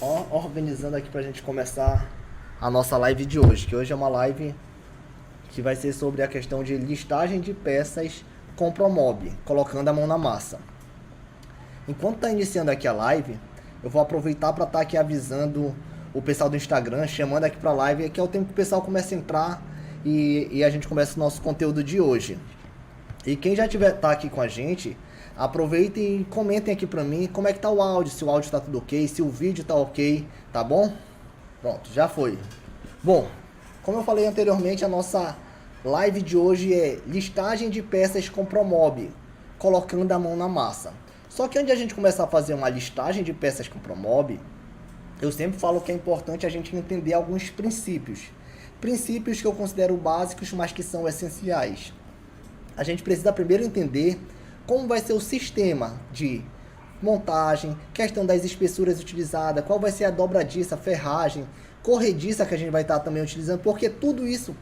Ó, organizando aqui pra gente começar a nossa live de hoje, que hoje é uma live que vai ser sobre a questão de listagem de peças com Promob, colocando a mão na massa. Enquanto tá iniciando aqui a live, eu vou aproveitar para estar aqui avisando o pessoal do Instagram, chamando aqui pra live, que é o tempo que o pessoal começa a entrar e a gente começa o nosso conteúdo de hoje. E quem já tá aqui com a gente, aproveitem e comentem aqui pra mim como é que tá o áudio, se o áudio tá tudo ok, se o vídeo tá ok, tá bom? Pronto, já foi. Bom, como eu falei anteriormente, a nossa live de hoje é listagem de peças com Promob, colocando a mão na massa. Só que antes de a gente começar a fazer uma listagem de peças com Promob, eu sempre falo que é importante a gente entender alguns princípios. Princípios que eu considero básicos, mas que são essenciais. A gente precisa primeiro entender como vai ser o sistema de montagem, questão das espessuras utilizadas, qual vai ser a dobradiça, a ferragem, corrediça que a gente vai estar também utilizando, porque tudo isso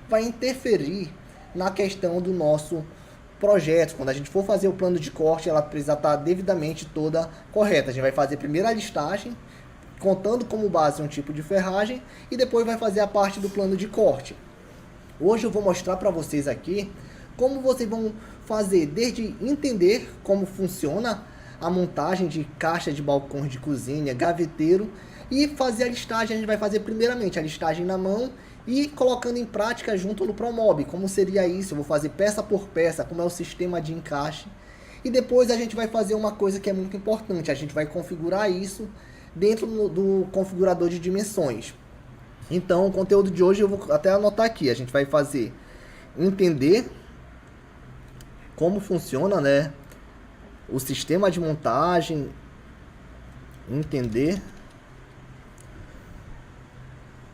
vai interferir na questão do nosso projeto. Quando a gente for fazer o plano de corte, ela precisa estar devidamente toda correta. A gente vai fazer primeiro a listagem, contando como base um tipo de ferragem, e depois vai fazer a parte do plano de corte. Hoje eu vou mostrar para vocês aqui como vocês vão fazer, desde entender como funciona a montagem de caixa de balcões de cozinha, gaveteiro, e fazer a listagem. A gente vai fazer primeiramente a listagem na mão e colocando em prática junto no Promob. Como seria isso? Eu vou fazer peça por peça, como é o sistema de encaixe. E depois a gente vai fazer uma coisa que é muito importante. A gente vai configurar isso dentro do configurador de dimensões. Então, o conteúdo de hoje eu vou até anotar aqui. A gente vai fazer entender como funciona, né, o sistema de montagem, entender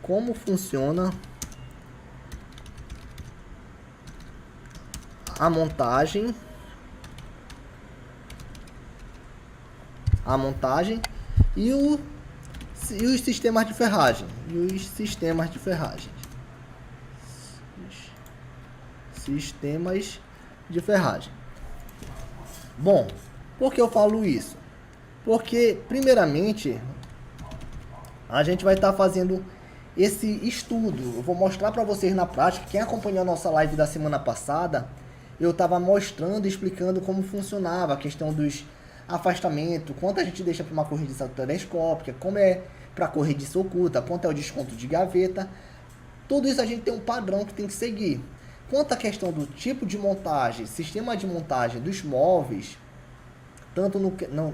como funciona a montagem, e os sistemas de ferragem, sistemas de ferragem. Bom, por que eu falo isso? Porque, primeiramente, a gente vai estar fazendo esse estudo. Eu vou mostrar para vocês na prática. Quem acompanhou a nossa live da semana passada, eu estava mostrando e explicando como funcionava a questão dos afastamentos, quanto a gente deixa para uma corrediça telescópica, como é para corrediça oculta, quanto é o desconto de gaveta. Tudo isso a gente tem um padrão que tem que seguir. Quanto à questão do tipo de montagem, sistema de montagem dos móveis, tanto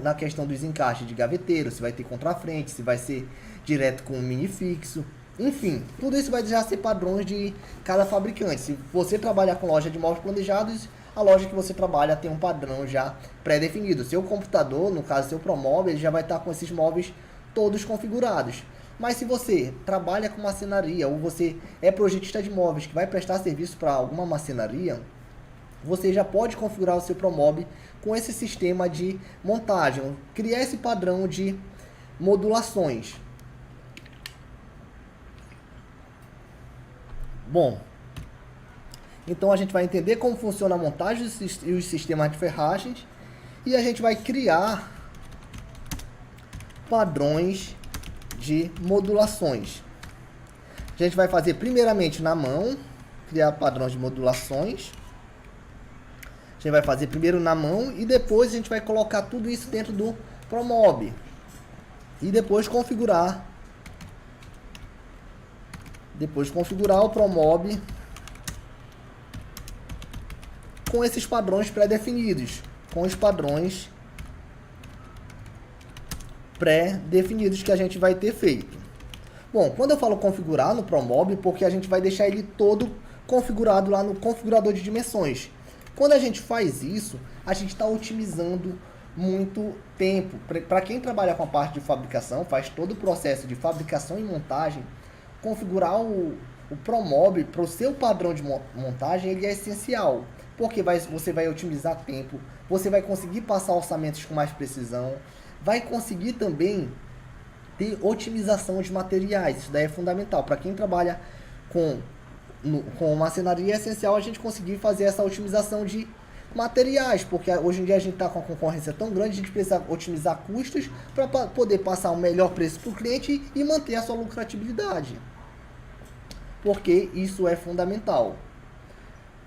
na questão dos encaixes de gaveteiro, se vai ter contrafrente, se vai ser direto com um mini fixo, enfim, tudo isso vai já ser padrões de cada fabricante. Se você trabalhar com loja de móveis planejados, a loja que você trabalha tem um padrão já pré-definido. Seu computador, no caso seu Promob, ele já vai estar com esses móveis todos configurados. Mas se você trabalha com marcenaria ou você é projetista de móveis que vai prestar serviço para alguma marcenaria, você já pode configurar o seu Promob com esse sistema de montagem, criar esse padrão de modulações. Bom, então a gente vai entender como funciona a montagem e os sistemas de ferragens, e a gente vai criar padrões de modulações. A gente vai fazer primeiramente na mão, criar padrões de modulações. A gente vai fazer primeiro na mão e depois a gente vai colocar tudo isso dentro do Promob. E depois configurar o Promob com esses padrões pré-definidos, que a gente vai ter feito. Bom, quando eu falo configurar no Promob, porque a gente vai deixar ele todo configurado lá no configurador de dimensões. Quando a gente faz isso, a gente está otimizando muito tempo. Para quem trabalha com a parte de fabricação, faz todo o processo de fabricação e montagem, configurar o Promob para o seu padrão de montagem, ele é essencial. Porque você vai otimizar tempo, você vai conseguir passar orçamentos com mais precisão, vai conseguir também ter otimização de materiais. Isso daí é fundamental. Para quem trabalha com marcenaria, é essencial a gente conseguir fazer essa otimização de materiais, porque hoje em dia a gente está com a concorrência tão grande, a gente precisa otimizar custos para poder passar um melhor preço para o cliente e manter a sua lucratividade. Porque isso é fundamental.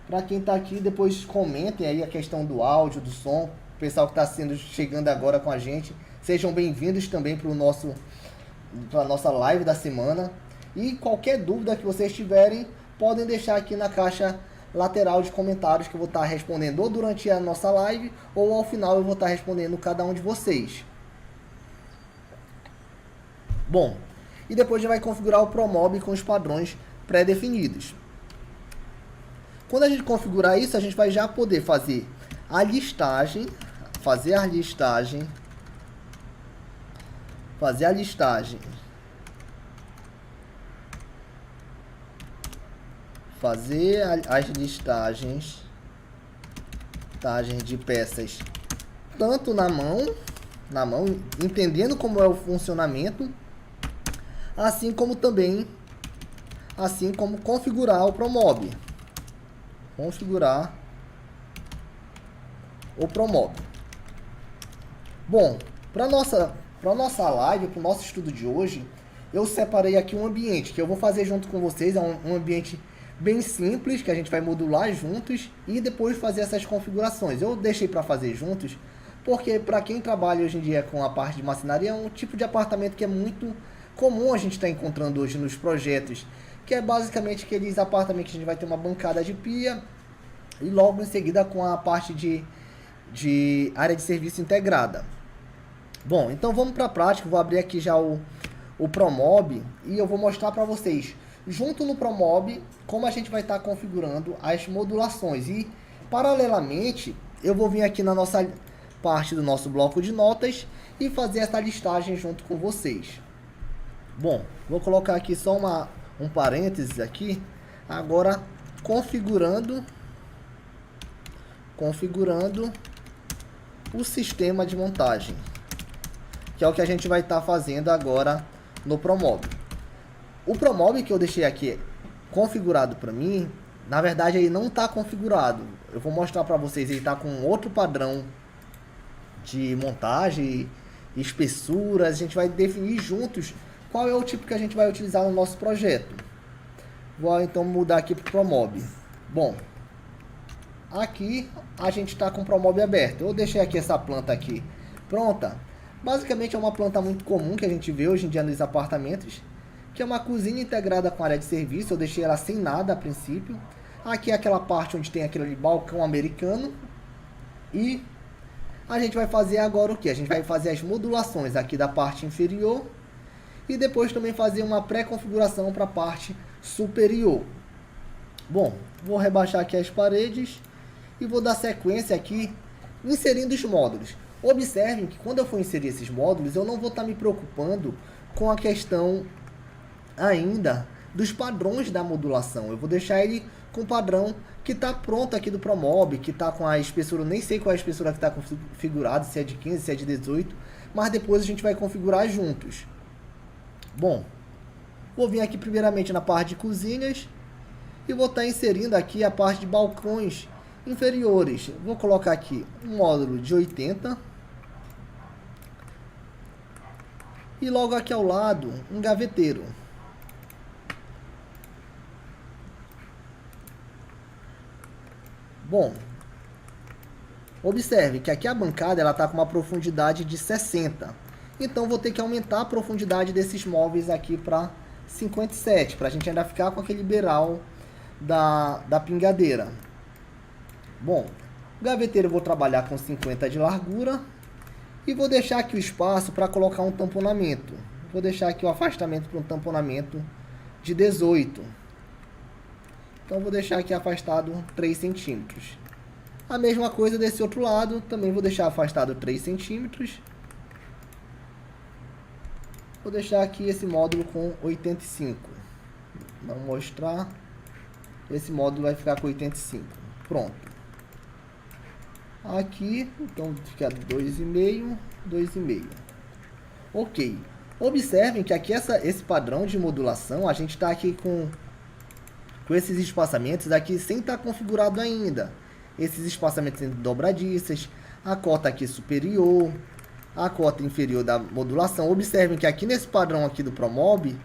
Para quem está aqui, depois comentem aí a questão do áudio, do som. O pessoal que está chegando agora com a gente, sejam bem-vindos também para a nossa live da semana. E qualquer dúvida que vocês tiverem, podem deixar aqui na caixa lateral de comentários que eu vou estar respondendo ou durante a nossa live ou ao final eu vou estar respondendo cada um de vocês. Bom, e depois a gente vai configurar o ProMob com os padrões pré-definidos. Quando a gente configurar isso, a gente vai já poder fazer a listagem, fazer a listagem as listagens de peças tanto na mão, entendendo como é o funcionamento, assim como configurar o ProMob. Bom, para nossa live, para o nosso estudo de hoje, eu separei aqui um ambiente que eu vou fazer junto com vocês. É um ambiente bem simples, que a gente vai modular juntos e depois fazer essas configurações. Eu deixei para fazer juntos, porque para quem trabalha hoje em dia com a parte de marcenaria, é um tipo de apartamento que é muito comum a gente estar encontrando hoje nos projetos, que é basicamente aqueles apartamentos que a gente vai ter uma bancada de pia e logo em seguida com a parte de área de serviço integrada. Bom, então vamos para a prática. Vou abrir aqui já o ProMob e eu vou mostrar para vocês, junto no ProMob, como a gente vai estar configurando as modulações. E, paralelamente, eu vou vir aqui na nossa parte do nosso bloco de notas e fazer essa listagem junto com vocês. Bom, vou colocar aqui só um parênteses aqui. Agora, configurando o sistema de montagem, que é o que a gente vai estar fazendo agora no ProMob. O ProMob que eu deixei aqui configurado para mim, na verdade ele não está configurado. Eu vou mostrar para vocês, ele está com outro padrão de montagem, espessuras. A gente vai definir juntos qual é o tipo que a gente vai utilizar no nosso projeto. Vou então mudar aqui para o ProMob. Bom, aqui a gente está com o ProMob aberto. Eu deixei aqui essa planta aqui pronta. Basicamente é uma planta muito comum que a gente vê hoje em dia nos apartamentos, que é uma cozinha integrada com área de serviço. Eu deixei ela sem nada a princípio. Aqui é aquela parte onde tem aquele balcão americano. E a gente vai fazer agora o que? A gente vai fazer as modulações aqui da parte inferior e depois também fazer uma pré-configuração para a parte superior. Bom, vou rebaixar aqui as paredes e vou dar sequência aqui inserindo os módulos. Observem que quando eu for inserir esses módulos, eu não vou estar me preocupando com a questão ainda dos padrões da modulação. Eu vou deixar ele com o padrão que está pronto aqui do ProMob, que está com a espessura, nem sei qual é a espessura que está configurada, se é de 15, se é de 18, mas depois a gente vai configurar juntos. Bom, vou vir aqui primeiramente na parte de cozinhas e vou estar inserindo aqui a parte de balcões inferiores. Vou colocar aqui um módulo de 80 e logo aqui ao lado um gaveteiro. Bom, observe que aqui a bancada ela está com uma profundidade de 60. Então vou ter que aumentar a profundidade desses móveis aqui para 57, para a gente ainda ficar com aquele beiral da pingadeira. Bom, o gaveteiro eu vou trabalhar com 50 de largura e vou deixar aqui o espaço para colocar um tamponamento. Vou deixar aqui o afastamento para um tamponamento de 18. Então vou deixar aqui afastado 3 centímetros. A mesma coisa desse outro lado, também vou deixar afastado 3 centímetros. Vou deixar aqui esse módulo com 85. Vamos mostrar. Esse módulo vai ficar com 85. Pronto. Aqui, então fica 2,5, 2,5. Ok. Observem que aqui esse padrão de modulação, a gente está aqui com esses espaçamentos aqui sem estar configurado ainda. esses espaçamentos entre dobradiças, a cota aqui superior, a cota inferior da modulação. Observem que aqui nesse padrão aqui do Promob,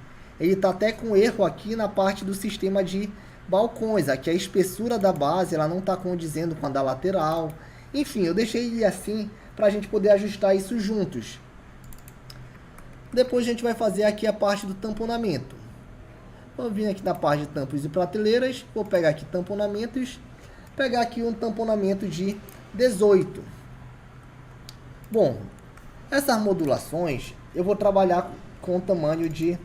ele está até com erro aqui na parte do sistema de balcões. Aqui a espessura da base ela não está condizendo com a da lateral. Enfim, eu deixei ele assim para a gente poder ajustar isso juntos. Depois a gente vai fazer aqui a parte do tamponamento. Vou vir aqui na parte de tampas e prateleiras, vou pegar aqui tamponamentos, pegar aqui um tamponamento de 18. Bom, essas modulações eu vou trabalhar com o tamanho de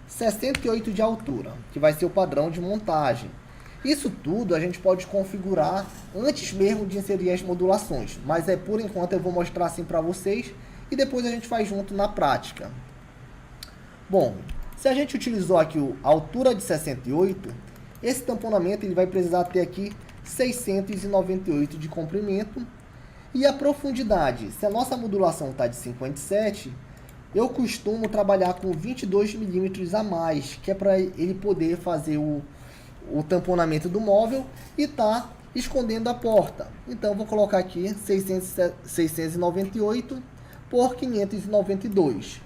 68 de altura, que vai ser o padrão de montagem. Isso tudo a gente pode configurar antes mesmo de inserir as modulações, mas por enquanto eu vou mostrar assim para vocês e depois a gente faz junto na prática. Bom, se a gente utilizou aqui a altura de 68, esse tamponamento ele vai precisar ter aqui 698 de comprimento. E a profundidade, se a nossa modulação está de 57, eu costumo trabalhar com 22 milímetros a mais, que é para ele poder fazer o tamponamento do móvel e tá escondendo a porta. Então, vou colocar aqui 698 por 592.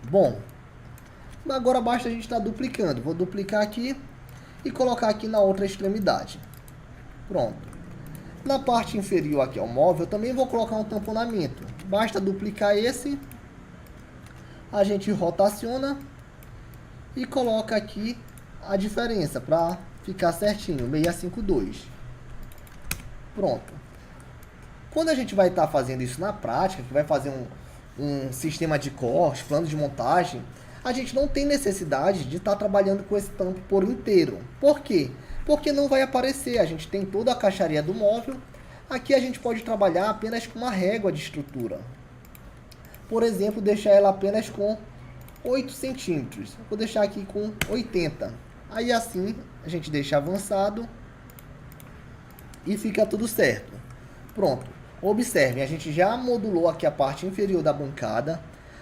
Bom, agora basta a gente estar duplicando. Vou duplicar aqui e colocar aqui na outra extremidade. Pronto. Na parte inferior aqui ao móvel, eu também vou colocar um tamponamento. Basta duplicar esse. A gente rotaciona e coloca aqui a diferença para ficar certinho, 652. Pronto. Quando a gente vai estar fazendo isso na prática, que vai fazer um sistema de corte, plano de montagem, a gente não tem necessidade de estar trabalhando com esse tampo por inteiro. Por quê? Porque não vai aparecer, a gente tem toda a caixaria do móvel. Aqui a gente pode trabalhar apenas com uma régua de estrutura. Por exemplo, deixar ela apenas com 8 centímetros. Vou deixar aqui com 80. Aí assim a gente deixa avançado e fica tudo certo. Pronto. Observem, a gente já modulou aqui a parte inferior da bancada.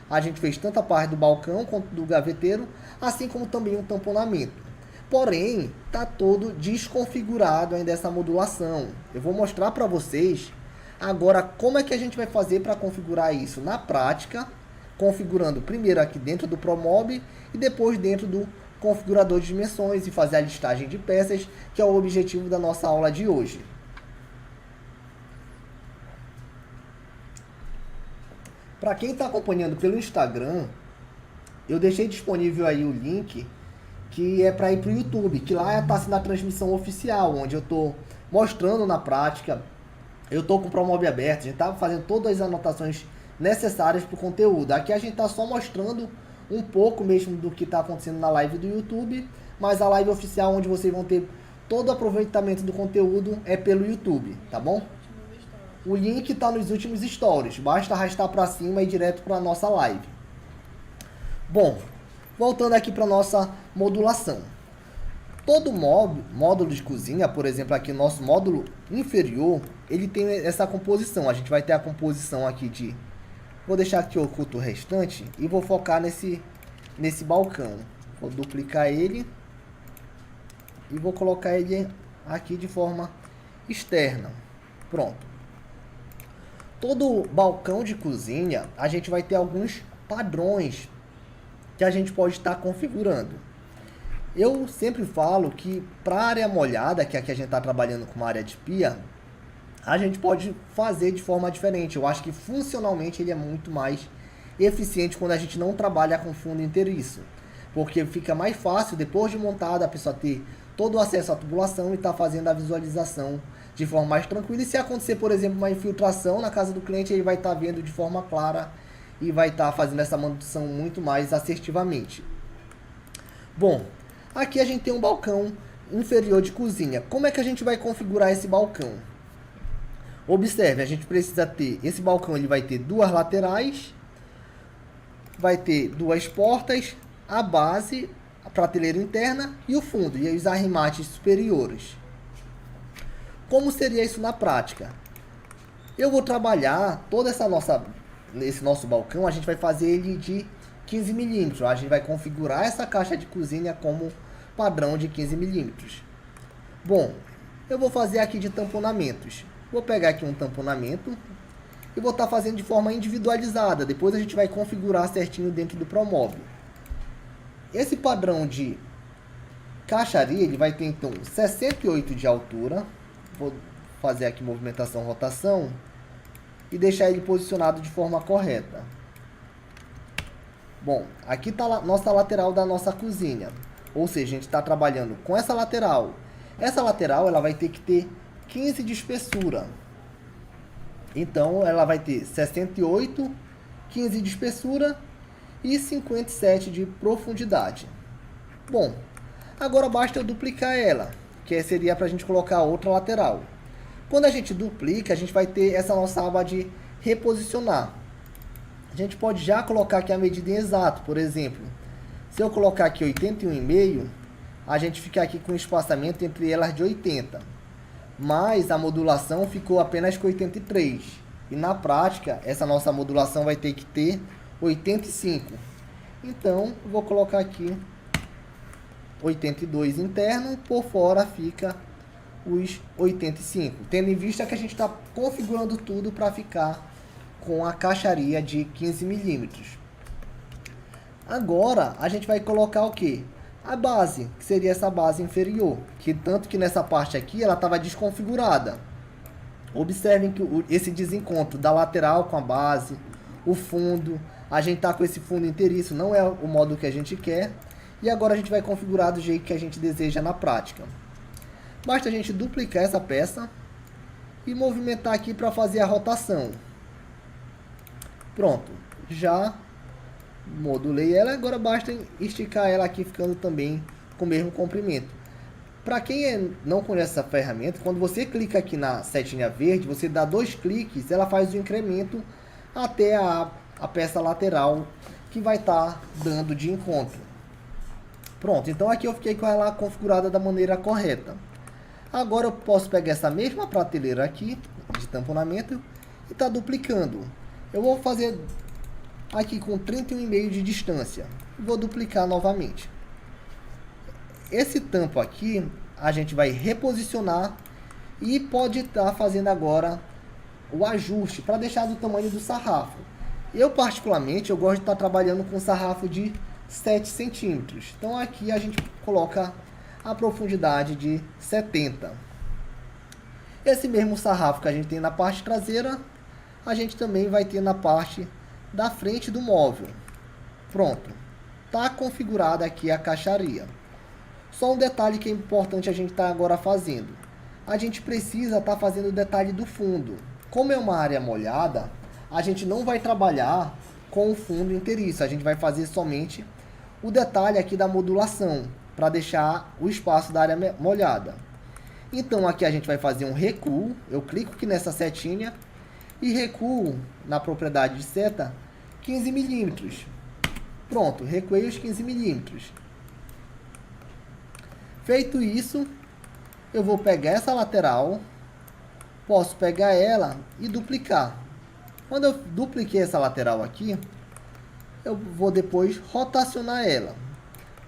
A gente fez tanto a parte do balcão quanto do gaveteiro, assim como também um tamponamento. Porém, está todo desconfigurado ainda essa modulação. Eu vou mostrar para vocês agora como é que a gente vai fazer para configurar isso na prática, configurando primeiro aqui dentro do Promob e depois dentro do configurador de dimensões e fazer a listagem de peças, que é o objetivo da nossa aula de hoje. Para quem está acompanhando pelo Instagram, eu deixei disponível aí o link que é para ir para o YouTube, que lá está sendo a transmissão oficial, onde eu estou mostrando na prática. Eu estou com o Promob aberto, a gente está fazendo todas as anotações necessárias para o conteúdo. Aqui a gente está só mostrando um pouco mesmo do que está acontecendo na live do YouTube, mas a live oficial, onde vocês vão ter todo o aproveitamento do conteúdo, é pelo YouTube, tá bom? O link está nos últimos stories, basta arrastar para cima e ir direto para a nossa live. Bom, voltando aqui para a nossa modulação. Todo módulo de cozinha, por exemplo, aqui nosso módulo inferior, ele tem essa composição. A gente vai ter a composição aqui de... Vou deixar aqui oculto o restante e vou focar nesse balcão. Vou duplicar ele e vou colocar ele aqui de forma externa. Pronto. Todo balcão de cozinha, a gente vai ter alguns padrões que a gente pode estar configurando. Eu sempre falo que para a área molhada, que aqui a gente está trabalhando com uma área de pia, a gente pode fazer de forma diferente. Eu acho que funcionalmente ele é muito mais eficiente quando a gente não trabalha com fundo inteiriço. Porque fica mais fácil, depois de montada, a pessoa ter todo o acesso à tubulação e estar fazendo a visualização de forma mais tranquila. E se acontecer, por exemplo, uma infiltração na casa do cliente, ele vai estar vendo de forma clara e vai estar fazendo essa manutenção muito mais assertivamente. Bom, aqui a gente tem um balcão inferior de cozinha. Como é que a gente vai configurar esse balcão? Observe, a gente precisa ter, esse balcão ele vai ter duas laterais, vai ter duas portas, a base, a prateleira interna e o fundo, e os arremates superiores. Como seria isso na prática? Eu vou trabalhar toda esse nosso balcão, a gente vai fazer ele de 15 milímetros. A gente vai configurar essa caixa de cozinha como padrão de 15 milímetros. Bom, Eu vou fazer aqui de tamponamentos. Vou pegar aqui um tamponamento e vou estar fazendo de forma individualizada. Depois a gente vai configurar certinho dentro do ProMob. Esse padrão de caixaria, ele vai ter então 68 de altura. Vou fazer aqui movimentação, rotação e deixar ele posicionado de forma correta. Bom, aqui está a nossa lateral da nossa cozinha. Ou seja, a gente está trabalhando com essa lateral. Essa lateral ela vai ter que ter 15 de espessura. Então, ela vai ter 68, 15 de espessura e 57 de profundidade. Bom, agora basta eu duplicar ela, que seria para a gente colocar outra lateral. Quando a gente duplica, a gente vai ter essa nossa aba de reposicionar. A gente pode já colocar aqui a medida em exato. Por exemplo, se eu colocar aqui 81,5, a gente fica aqui com um espaçamento entre elas de 80. Mas a modulação ficou apenas com 83. E na prática, essa nossa modulação vai ter que ter 85. Então, eu vou colocar aqui 82 interno, por fora fica os 85. Tendo em vista que a gente está configurando tudo para ficar com a caixaria de 15 milímetros. Agora, a gente vai colocar o quê? A base, que seria essa base inferior, que tanto que nessa parte aqui ela estava desconfigurada. Observem que esse desencontro da lateral com a base, o fundo, a gente está com esse fundo inteiriço, não é o modo que a gente quer. E agora a gente vai configurar do jeito que a gente deseja na prática. Basta a gente duplicar essa peça e movimentar aqui para fazer a rotação. Pronto, já modulei ela, agora basta esticar ela aqui, ficando também com o mesmo comprimento. Para quem não conhece essa ferramenta, quando você clica aqui na setinha verde, você dá 2 cliques, ela faz o incremento até a peça lateral que vai estar dando de encontro. Pronto, então aqui eu fiquei com ela configurada da maneira correta. Agora eu posso pegar essa mesma prateleira aqui, de tamponamento, e tá duplicando. Eu vou fazer aqui com 31,5 de distância. Vou duplicar novamente. Esse tampo aqui, a gente vai reposicionar e pode estar fazendo agora o ajuste para deixar do tamanho do sarrafo. Eu particularmente, eu gosto de estar trabalhando com sarrafo de 7 centímetros. Então aqui a gente coloca a profundidade de 70. Esse mesmo sarrafo que a gente tem na parte traseira, a gente também vai ter na parte da frente do móvel. Pronto. Está configurada aqui a caixaria. Só um detalhe que é importante a gente estar agora fazendo. A gente precisa estar fazendo o detalhe do fundo. Como é uma área molhada, a gente não vai trabalhar com o fundo inteiriço. A gente vai fazer somente o detalhe aqui da modulação, para deixar o espaço da área molhada. Então aqui a gente vai fazer um recuo. Eu clico aqui nessa setinha e recuo na propriedade de seta 15 milímetros. Pronto, recuei os 15 milímetros. Feito isso, eu vou pegar essa lateral, posso pegar ela e duplicar. Quando eu dupliquei essa lateral aqui, eu vou depois rotacionar ela.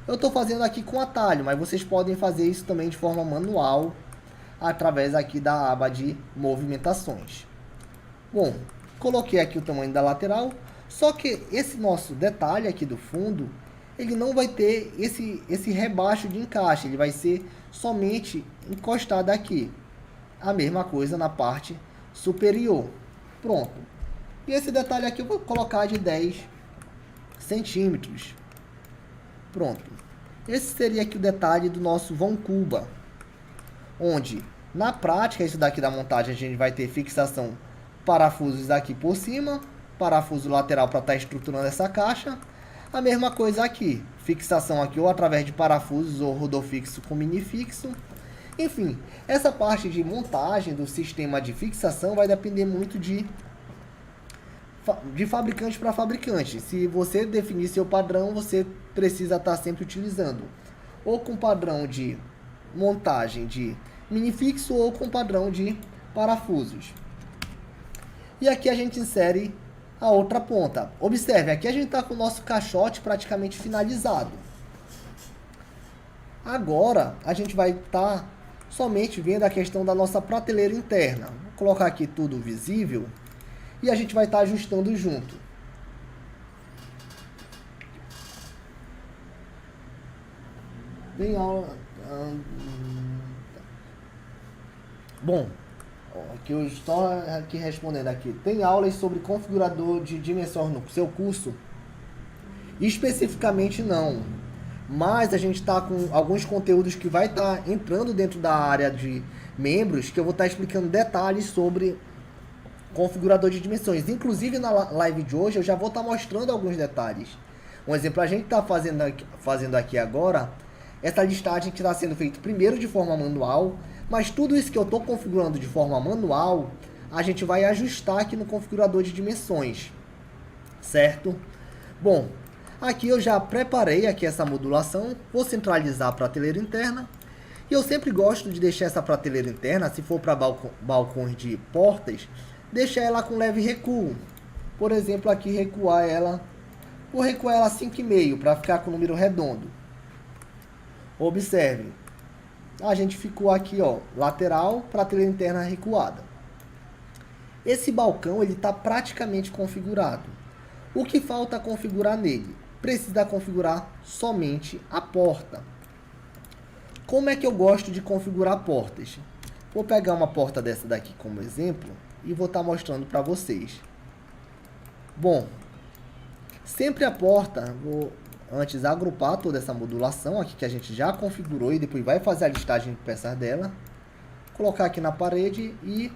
Eu estou fazendo aqui com atalho, mas vocês podem fazer isso também de forma manual, através aqui da aba de movimentações. Bom, coloquei aqui o tamanho da lateral, só que esse nosso detalhe aqui do fundo, ele não vai ter esse rebaixo de encaixe, ele vai ser somente encostado aqui. A mesma coisa na parte superior. Pronto. E esse detalhe aqui eu vou colocar de 10 centímetros. Pronto. Esse seria aqui o detalhe do nosso vão cuba, onde na prática isso daqui da montagem a gente vai ter fixação parafusos aqui por cima, parafuso lateral para estar estruturando essa caixa. A mesma coisa aqui, fixação aqui ou através de parafusos ou rodofixo com minifixo. Enfim, essa parte de montagem do sistema de fixação vai depender muito de fabricante para fabricante. Se você definir seu padrão, você precisa estar sempre utilizando ou com padrão de montagem de minifixo ou com padrão de parafusos. E aqui a gente insere a outra ponta. Observe, aqui a gente está com o nosso caixote praticamente finalizado. Agora a gente vai estar somente vendo a questão da nossa prateleira interna. Vou colocar aqui tudo visível e a gente vai estar ajustando junto. Tem aula... Bom, aqui eu estou aqui respondendo aqui. Tem aulas sobre configurador de dimensões no seu curso? Especificamente não. Mas a gente está com alguns conteúdos que vai estar entrando dentro da área de membros, que eu vou estar explicando detalhes sobre configurador de dimensões. Inclusive na live de hoje eu já vou estar mostrando alguns detalhes. Um exemplo, a gente está fazendo aqui agora, essa listagem que está sendo feita primeiro de forma manual, mas tudo isso que eu estou configurando de forma manual, a gente vai ajustar aqui no configurador de dimensões, certo? Bom, aqui eu já preparei aqui essa modulação, vou centralizar a prateleira interna, e eu sempre gosto de deixar essa prateleira interna, se for para balcões de portas, deixar ela com leve recuo. Por exemplo, aqui recuar ela, vou recuar ela 5,5 para ficar com o número redondo. Observe, a gente ficou aqui, ó, lateral, prateleira interna recuada. Esse balcão ele está praticamente configurado. O que falta configurar nele? Precisa configurar somente a porta. Como é que eu gosto de configurar portas? Vou pegar uma porta dessa daqui como exemplo e vou estar mostrando para vocês. Bom, sempre a porta, vou antes agrupar toda essa modulação aqui que a gente já configurou e depois vai fazer a listagem de peças dela. Colocar aqui na parede e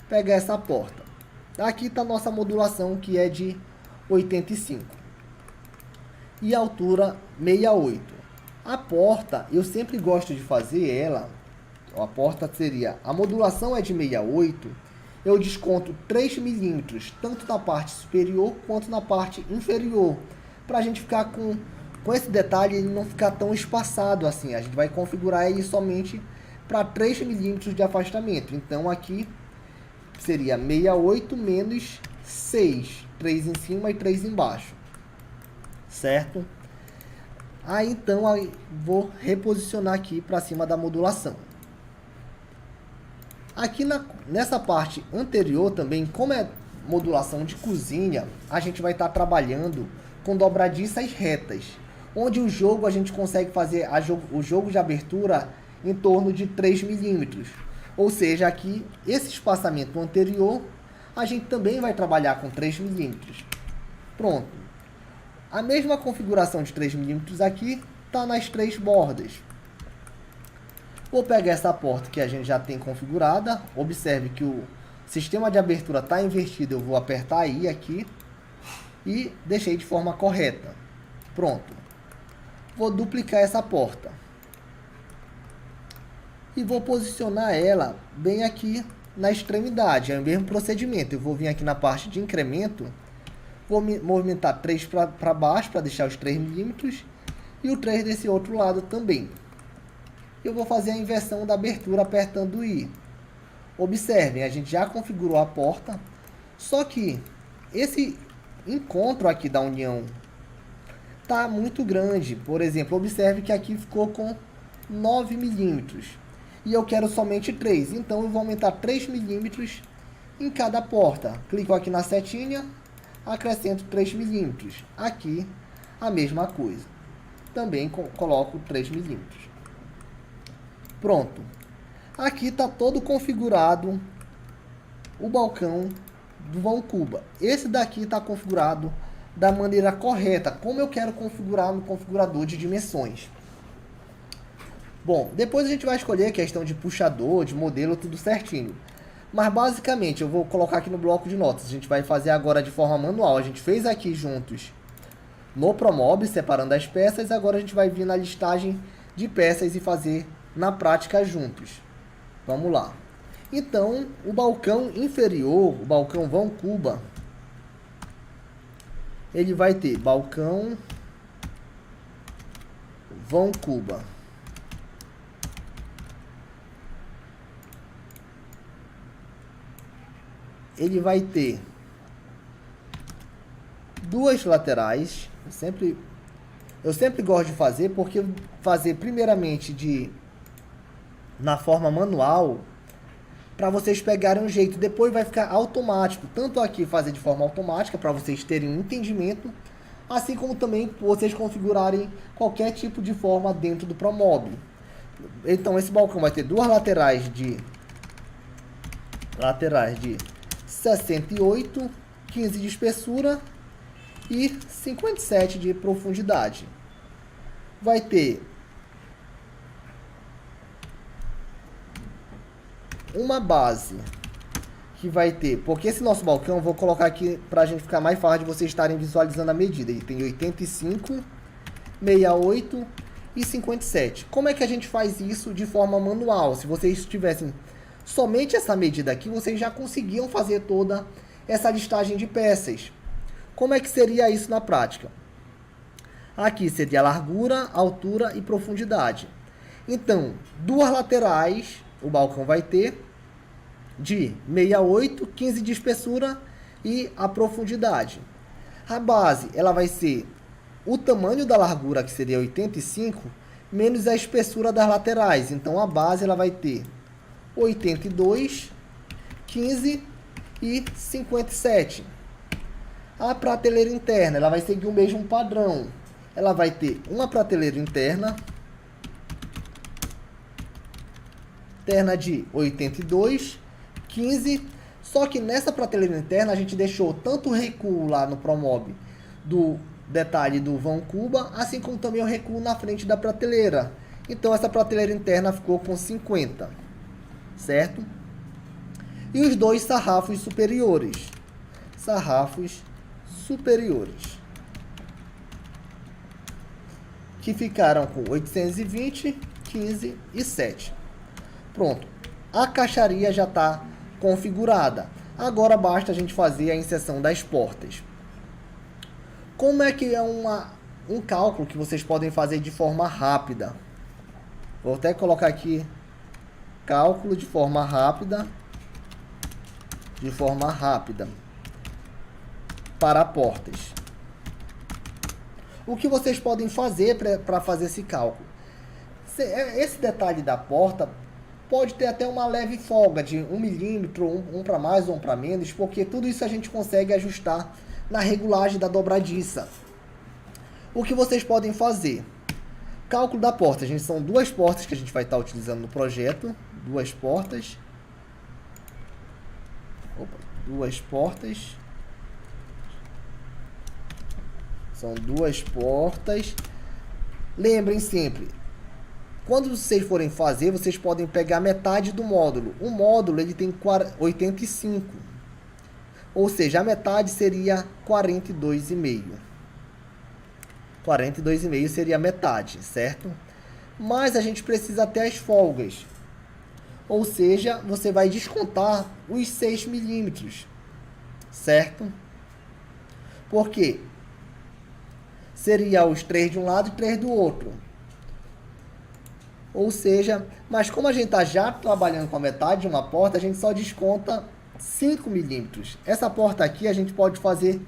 pegar essa porta. Aqui está a nossa modulação que é de 85 e a altura 68. A porta, eu sempre gosto de fazer ela, a porta seria, a modulação é de 68, eu desconto 3 milímetros, tanto na parte superior quanto na parte inferior, para a gente ficar com esse detalhe, ele não ficar tão espaçado assim. A gente vai configurar ele somente para 3 milímetros de afastamento. Então aqui seria 68 menos 6, 3 em cima e 3 embaixo, certo? Aí então vou reposicionar aqui para cima da modulação. Aqui nessa parte anterior também, como é modulação de cozinha, a gente vai estar trabalhando com dobradiças retas, onde o jogo a gente consegue fazer o jogo de abertura em torno de 3 milímetros. Ou seja, aqui esse espaçamento anterior a gente também vai trabalhar com 3 milímetros. Pronto. A mesma configuração de 3 milímetros aqui está nas 3 bordas. Vou pegar essa porta que a gente já tem configurada. Observe que o sistema de abertura está invertido. Eu vou apertar aí aqui e deixei de forma correta. Pronto. Vou duplicar essa porta e vou posicionar ela bem aqui na extremidade. É o mesmo procedimento. Eu vou vir aqui na parte de incremento, vou movimentar 3 para baixo para deixar os 3 milímetros e o 3 desse outro lado também. Eu vou fazer a inversão da abertura apertando o I. Observem, a gente já configurou a porta, só que esse encontro aqui da união tá muito grande. Por exemplo, observe que aqui ficou com 9 milímetros e eu quero somente 3, então eu vou aumentar 3 milímetros em cada porta. Clico aqui na setinha, acrescento 3 milímetros. Aqui a mesma coisa, também coloco 3 milímetros. Pronto. Aqui está todo configurado o balcão do vão Cuba. Esse daqui está configurado da maneira correta, como eu quero configurar no configurador de dimensões. Bom, depois a gente vai escolher a questão de puxador, de modelo, tudo certinho. Mas basicamente eu vou colocar aqui no bloco de notas. A gente vai fazer agora de forma manual. A gente fez aqui juntos no Promob, separando as peças. Agora a gente vai vir na listagem de peças e fazer na prática juntos. Vamos lá. Então, o balcão inferior, o balcão vão Cuba, ele vai ter balcão vão Cuba. Ele vai ter duas laterais. Eu sempre gosto de fazer, porque fazer primeiramente de na forma manual, para vocês pegarem um jeito. Depois vai ficar automático, tanto aqui fazer de forma automática para vocês terem um entendimento, assim como também vocês configurarem qualquer tipo de forma dentro do ProMob. Então esse balcão vai ter duas laterais de 68, 15 de espessura e 57 de profundidade. Vai ter uma base que vai ter, porque esse nosso balcão, eu vou colocar aqui pra gente ficar mais fácil de vocês estarem visualizando a medida. Ele tem 85, 68 e 57. Como é que a gente faz isso de forma manual? Se vocês tivessem somente essa medida aqui, vocês já conseguiam fazer toda essa listagem de peças. Como é que seria isso na prática? Aqui seria a largura, altura e profundidade. Então, duas laterais o balcão vai ter de 68, 15 de espessura e a profundidade. A base, ela vai ser o tamanho da largura, que seria 85, menos a espessura das laterais. Então, a base ela vai ter 82, 15 e 57. A prateleira interna, ela vai seguir o mesmo padrão. Ela vai ter uma prateleira interna de 82, 15, só que nessa prateleira interna a gente deixou tanto o recuo lá no ProMob do detalhe do vão Cuba, assim como também o recuo na frente da prateleira. Então essa prateleira interna ficou com 50, certo? E os dois sarrafos superiores, que ficaram com 820, 15 e 7. Pronto, a caixaria já está configurada. Agora basta a gente fazer a inserção das portas. Como é que é um cálculo que vocês podem fazer de forma rápida? Vou até colocar aqui, cálculo de forma rápida, para portas. O que vocês podem fazer para fazer esse cálculo? Esse detalhe da porta pode ter até uma leve folga de 1 milímetro, um para mais ou um para menos, porque tudo isso a gente consegue ajustar na regulagem da dobradiça. O que vocês podem fazer? Cálculo da porta, gente, são duas portas que a gente vai estar utilizando no projeto, duas portas. São duas portas. Lembrem sempre, quando vocês forem fazer, vocês podem pegar metade do módulo. O módulo ele tem 85. Ou seja, a metade seria 42,5. 42,5 seria a metade, certo? Mas a gente precisa ter as folgas. Ou seja, você vai descontar os 6 milímetros, certo? Por quê? Seria os 3 de um lado e 3 do outro. Ou seja, mas como a gente está já trabalhando com a metade de uma porta, a gente só desconta 5 milímetros. Essa porta aqui a gente pode fazer,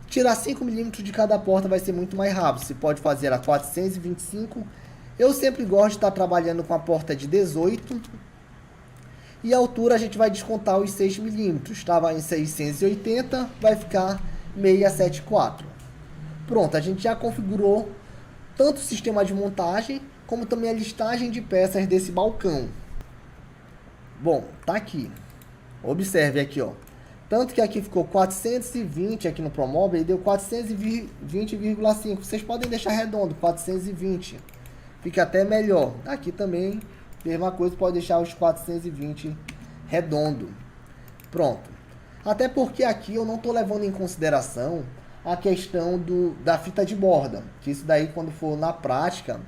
tirar 5 milímetros de cada porta vai ser muito mais rápido. Você pode fazer a 425. Eu sempre gosto de estar trabalhando com a porta de 18. E a altura a gente vai descontar os 6 milímetros. Estava em 680, vai ficar 674. Pronto, a gente já configurou tanto o sistema de montagem, como também a listagem de peças desse balcão. Bom, tá aqui. Observe aqui, ó. Tanto que aqui ficou 420 aqui no ProMob, ele deu 420,5. Vocês podem deixar redondo, 420. Fica até melhor. Aqui também, mesma coisa, pode deixar os 420 redondo. Pronto. Até porque aqui eu não estou levando em consideração a questão da fita de borda. Que isso daí, quando for na prática,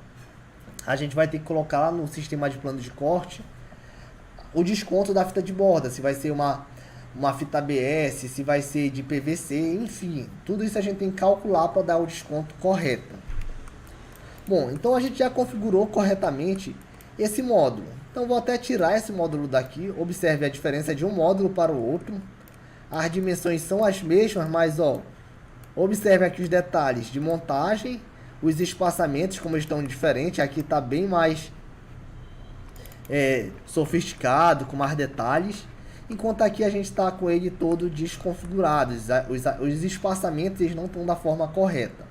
a gente vai ter que colocar lá no sistema de plano de corte o desconto da fita de borda. Se vai ser uma fita ABS, se vai ser de PVC, enfim. Tudo isso a gente tem que calcular para dar o desconto correto. Bom, então a gente já configurou corretamente esse módulo. Então vou até tirar esse módulo daqui. Observe a diferença de um módulo para o outro. As dimensões são as mesmas, mas ó, observe aqui os detalhes de montagem, os espaçamentos como estão diferentes. Aqui está bem mais sofisticado, com mais detalhes, enquanto aqui a gente está com ele todo desconfigurado, os espaçamentos eles não estão da forma correta.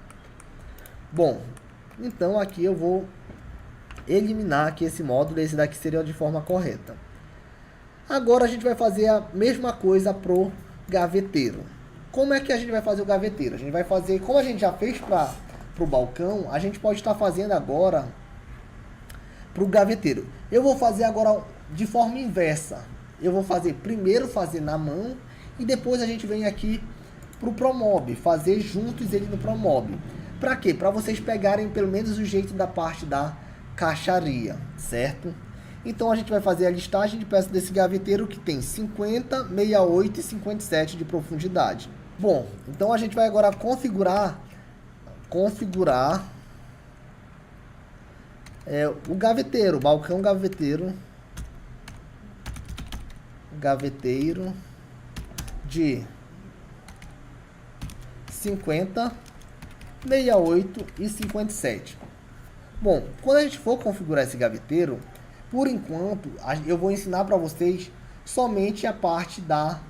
Bom, então aqui eu vou eliminar aqui esse módulo, esse daqui seria de forma correta. Agora a gente vai fazer a mesma coisa pro gaveteiro. Como é que a gente vai fazer o gaveteiro? A gente vai fazer, como a gente já fez para o balcão, a gente pode estar fazendo agora para o gaveteiro. Eu vou fazer agora de forma inversa. Eu vou primeiro fazer na mão e depois a gente vem aqui para o Promob, fazer juntos ele no Promob. Para quê? Para vocês pegarem pelo menos o jeito da parte da caixaria, certo? Então a gente vai fazer a listagem de peças desse gaveteiro que tem 50, 68 e 57 de profundidade. Bom, então a gente vai agora configurar o gaveteiro, balcão gaveteiro de 50, 68 e 57. Bom, quando a gente for configurar esse gaveteiro, por enquanto eu vou ensinar para vocês somente a parte da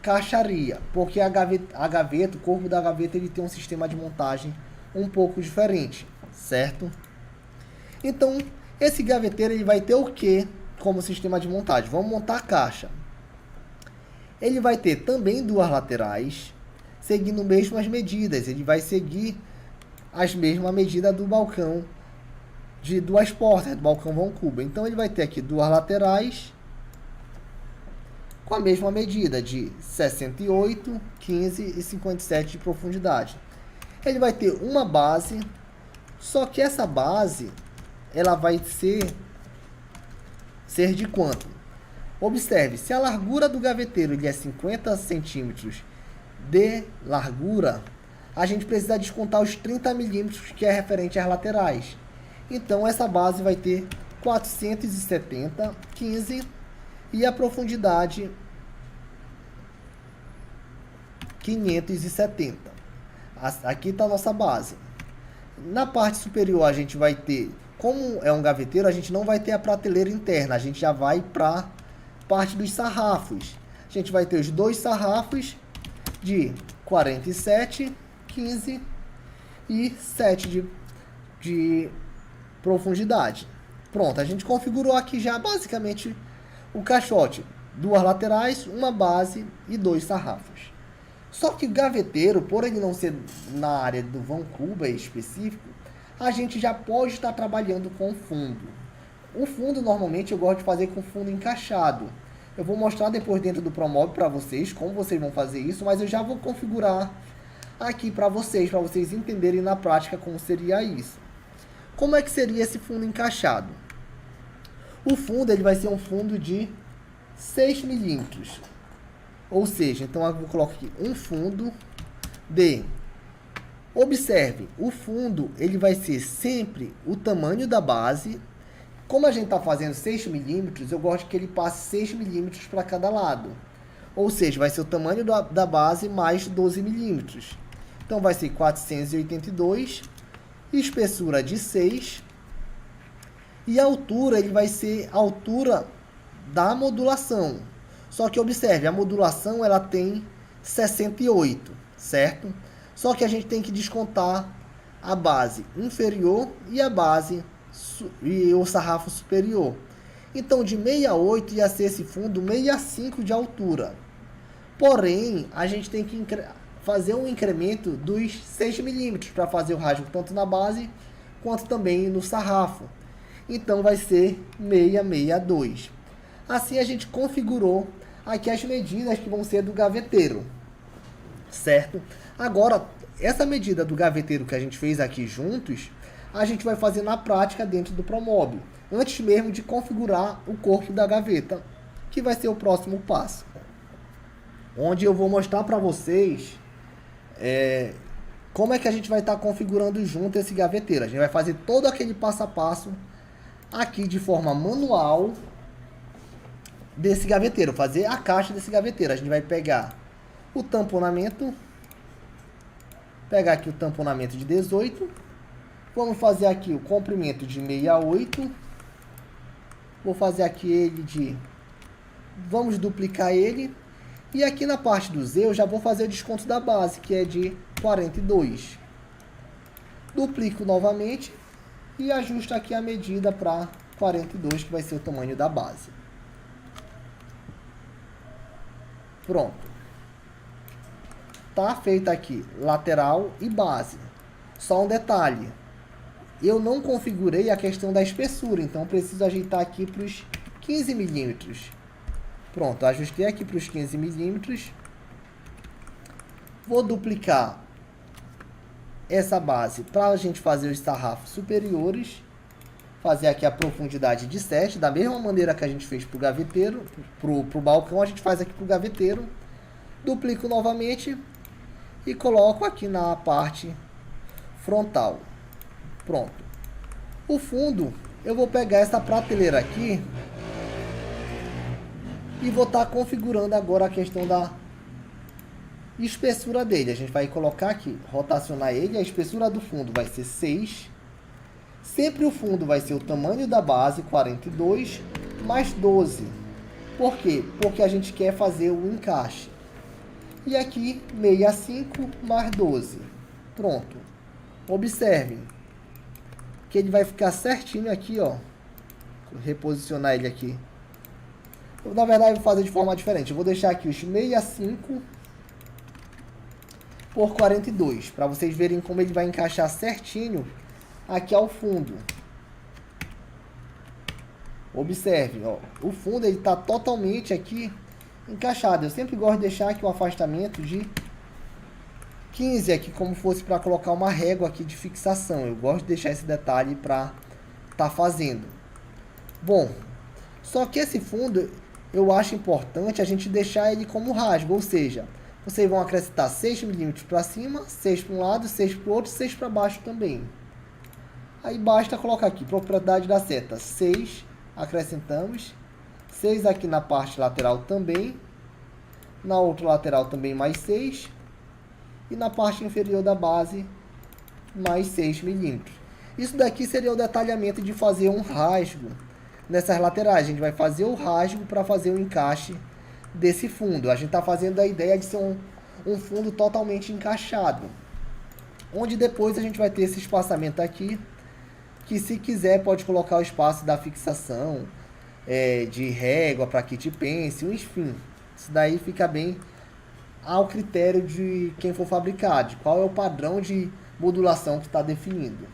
caixaria, porque a gaveta, o corpo da gaveta, ele tem um sistema de montagem um pouco diferente, certo? Então, esse gaveteiro ele vai ter o que como sistema de montagem? Vamos montar a caixa. Ele vai ter também duas laterais, seguindo mesmas medidas. Ele vai seguir as mesmas medidas do balcão de duas portas, do balcão vão cuba. Então, ele vai ter aqui duas laterais com a mesma medida de 68, 15 e 57 de profundidade. Ele vai ter uma base, só que essa base ela vai ser de quanto? Observe, se a largura do gaveteiro ele é 50 centímetros de largura, a gente precisa descontar os 30 milímetros que é referente às laterais. Então, essa base vai ter 470, 15 e a profundidade 570. Aqui está a nossa base. Na parte superior a gente vai ter, como é um gaveteiro, a gente não vai ter a prateleira interna, a gente já vai para parte dos sarrafos. A gente vai ter os dois sarrafos de 47, 15 e 7 de profundidade. Pronto, a gente configurou aqui já basicamente o caixote. Duas laterais, uma base e dois sarrafos. Só que o gaveteiro, por ele não ser na área do vão cuba específico, a gente já pode estar trabalhando com fundo. O fundo, normalmente, eu gosto de fazer com fundo encaixado. Eu vou mostrar depois dentro do Promob para vocês como vocês vão fazer isso, mas eu já vou configurar aqui para vocês entenderem na prática como seria isso. Como é que seria esse fundo encaixado? O fundo ele vai ser um fundo de 6 milímetros. Ou seja, então eu vou colocar aqui um fundo de... Observe, o fundo ele vai ser sempre o tamanho da base. Como a gente está fazendo 6 milímetros, eu gosto que ele passe 6 milímetros para cada lado. Ou seja, vai ser o tamanho da base mais 12 milímetros. Então vai ser 482, espessura de 6. E a altura, ele vai ser a altura da modulação. Só que observe, a modulação ela tem 68, certo? Só que a gente tem que descontar a base inferior e a base e o sarrafo superior. Então, de 68 ia ser esse fundo 65 de altura. Porém, a gente tem que fazer um incremento dos 6 milímetros para fazer o rasgo tanto na base quanto também no sarrafo. Então, vai ser 662. Assim, a gente configurou aqui as medidas que vão ser do gaveteiro, certo? Agora, essa medida do gaveteiro que a gente fez aqui juntos, a gente vai fazer na prática dentro do Promob, antes mesmo de configurar o corpo da gaveta, que vai ser o próximo passo, onde eu vou mostrar para vocês como é que a gente vai estar configurando junto esse gaveteiro. A gente vai fazer todo aquele passo a passo aqui de forma manual desse gaveteiro, fazer a caixa desse gaveteiro. A gente vai pegar o tamponamento, pegar aqui o tamponamento de 18, vamos fazer aqui o comprimento de 68 Vou fazer aqui ele de... Vamos duplicar ele. E aqui na parte do Z eu já vou fazer o desconto da base, que é de 42. Duplico novamente e ajusto aqui a medida para 42, que vai ser o tamanho da base. Pronto. Tá feito aqui lateral e base. Só um detalhe. Eu não configurei a questão da espessura, então preciso ajeitar aqui para os 15 milímetros. Pronto, ajustei aqui para os 15 milímetros. Vou duplicar essa base para a gente fazer os sarrafos superiores. Fazer aqui a profundidade de 7, da mesma maneira que a gente fez para o gaveteiro, para o balcão, a gente faz aqui para o gaveteiro. Duplico novamente e coloco aqui na parte frontal. Pronto. O fundo, eu vou pegar essa prateleira aqui e vou estar configurando agora a questão da espessura dele. A gente vai colocar aqui, rotacionar ele, a espessura do fundo vai ser 6. Sempre o fundo vai ser o tamanho da base, 42, mais 12. Por quê? Porque a gente quer fazer o encaixe. E aqui, 65 mais 12. Pronto. Observem que ele vai ficar certinho aqui, ó. Vou reposicionar ele aqui. Na verdade, eu vou fazer de forma diferente. Eu vou deixar aqui os 65 por 42, para vocês verem como ele vai encaixar certinho aqui ao fundo. Observe, ó, o fundo ele está totalmente aqui encaixado. Eu sempre gosto de deixar aqui o afastamento de 15 aqui, como fosse para colocar uma régua aqui de fixação. Eu gosto de deixar esse detalhe para estar fazendo. Bom, só que esse fundo eu acho importante a gente deixar ele como rasgo, ou seja, vocês vão acrescentar 6 milímetros para cima, 6 para um lado, 6 para o outro, 6 para baixo também. Aí basta colocar aqui, propriedade da seta, 6, acrescentamos, 6 aqui na parte lateral também, na outra lateral também mais 6, e na parte inferior da base, mais 6 milímetros. Isso daqui seria o detalhamento de fazer um rasgo nessas laterais. A gente vai fazer o rasgo para fazer o encaixe desse fundo. A gente está fazendo a ideia de ser um fundo totalmente encaixado, onde depois a gente vai ter esse espaçamento aqui, que se quiser pode colocar o espaço da fixação, de régua para kit pencil, enfim. Isso daí fica bem ao critério de quem for fabricar, de qual é o padrão de modulação que está definindo.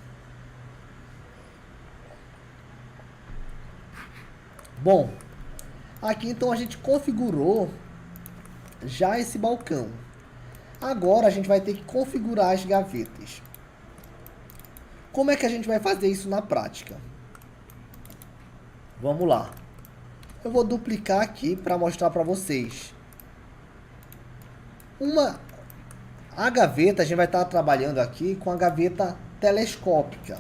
Bom, aqui então a gente configurou já esse balcão. Agora a gente vai ter que configurar as gavetas. Como é que a gente vai fazer isso na prática? Vamos lá. Eu vou duplicar aqui para mostrar para vocês. A gaveta, a gente vai estar trabalhando aqui com a gaveta telescópica.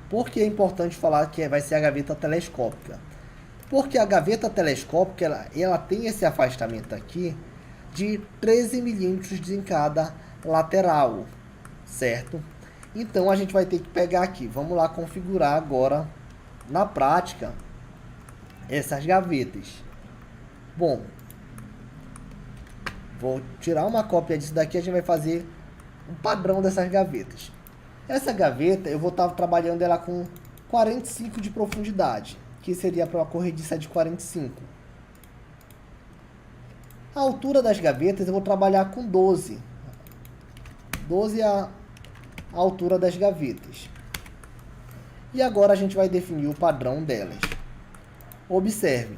Por que é importante falar que vai ser a gaveta telescópica? Porque a gaveta telescópica ela tem esse afastamento aqui de 13 milímetros em cada lateral, certo? Então a gente vai ter que pegar aqui, vamos lá configurar agora na prática essas gavetas. Bom, vou tirar uma cópia disso daqui, a gente vai fazer um padrão dessas gavetas. Essa gaveta eu vou estar trabalhando ela com 45 de profundidade, que seria para uma corrediça de 45. A altura das gavetas eu vou trabalhar com 12. 12 é a altura das gavetas. E agora a gente vai definir o padrão delas. Observe.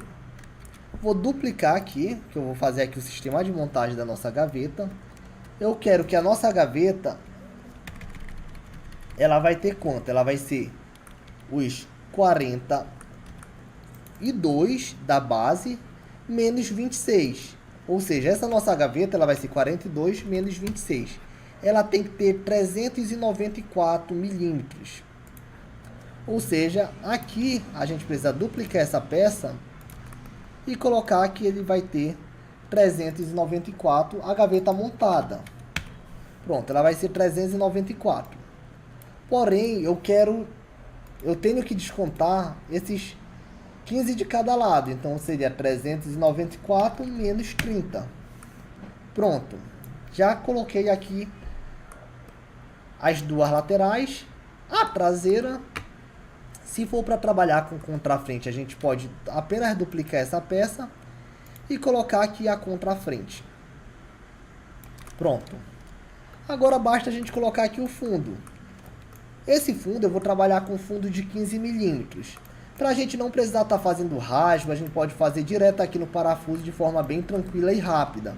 Vou duplicar aqui, que eu vou fazer aqui o sistema de montagem da nossa gaveta. Eu quero que a nossa gaveta, ela vai ter quanto? Ela vai ser os 42 da base menos 26. Ou seja, essa nossa gaveta ela vai ser 42 menos 26. Ela tem que ter 394 milímetros. Ou seja, aqui a gente precisa duplicar essa peça e colocar que ele vai ter 394 a gaveta montada. Pronto, ela vai ser 394. Porém, eu tenho que descontar esses 15 de cada lado, então seria 394 menos 30. Pronto. Já coloquei aqui as duas laterais. A traseira, se for para trabalhar com contrafrente, a gente pode apenas duplicar essa peça e colocar aqui a contrafrente. Pronto. Agora basta a gente colocar aqui o fundo. Esse fundo eu vou trabalhar com fundo de 15 milímetros. Para a gente não precisar estar fazendo rasgo, a gente pode fazer direto aqui no parafuso de forma bem tranquila e rápida.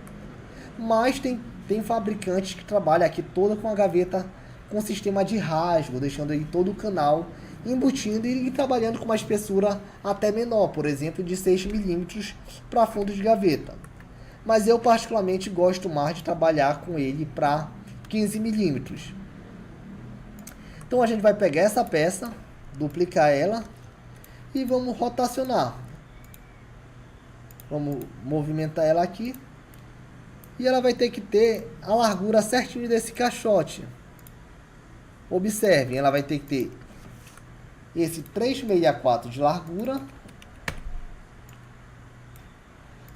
Mas tem fabricantes que trabalham aqui toda com a gaveta com sistema de rasgo, deixando aí todo o canal embutindo e trabalhando com uma espessura até menor, por exemplo, de 6 milímetros para fundo de gaveta. Mas eu particularmente gosto mais de trabalhar com ele para 15 milímetros. Então a gente vai pegar essa peça, duplicar ela e vamos rotacionar. Vamos movimentar ela aqui. E ela vai ter que ter a largura certinho desse caixote. Observem, ela vai ter que ter esse 3,64 de largura.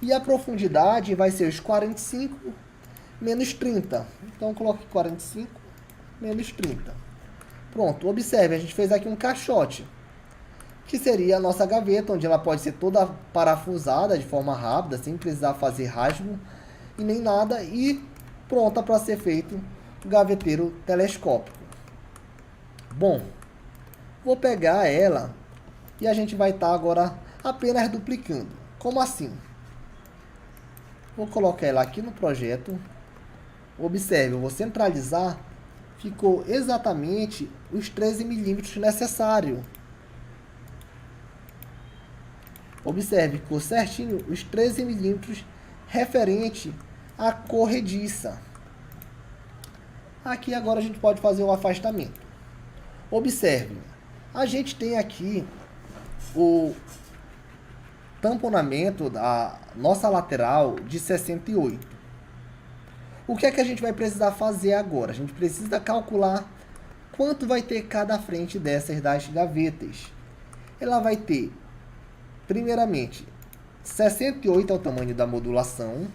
E a profundidade vai ser os 45 menos 30. Então coloque 45 menos 30. Pronto, observe, a gente fez aqui um caixote, que seria a nossa gaveta, onde ela pode ser toda parafusada de forma rápida, sem precisar fazer rasgo e nem nada, e pronta para ser feito o gaveteiro telescópico. Bom, vou pegar ela e a gente vai estar agora apenas duplicando. Como assim? Vou colocar ela aqui no projeto. Observe, eu vou centralizar. Ficou exatamente os 13 milímetros necessários. Observe, ficou certinho os 13 milímetros referente à corrediça. Aqui agora a gente pode fazer o afastamento. Observe, a gente tem aqui o tamponamento da nossa lateral de 68. O que é que a gente vai precisar fazer agora? A gente precisa calcular quanto vai ter cada frente dessas das gavetas. Ela vai ter, primeiramente, 68 é o tamanho da modulação.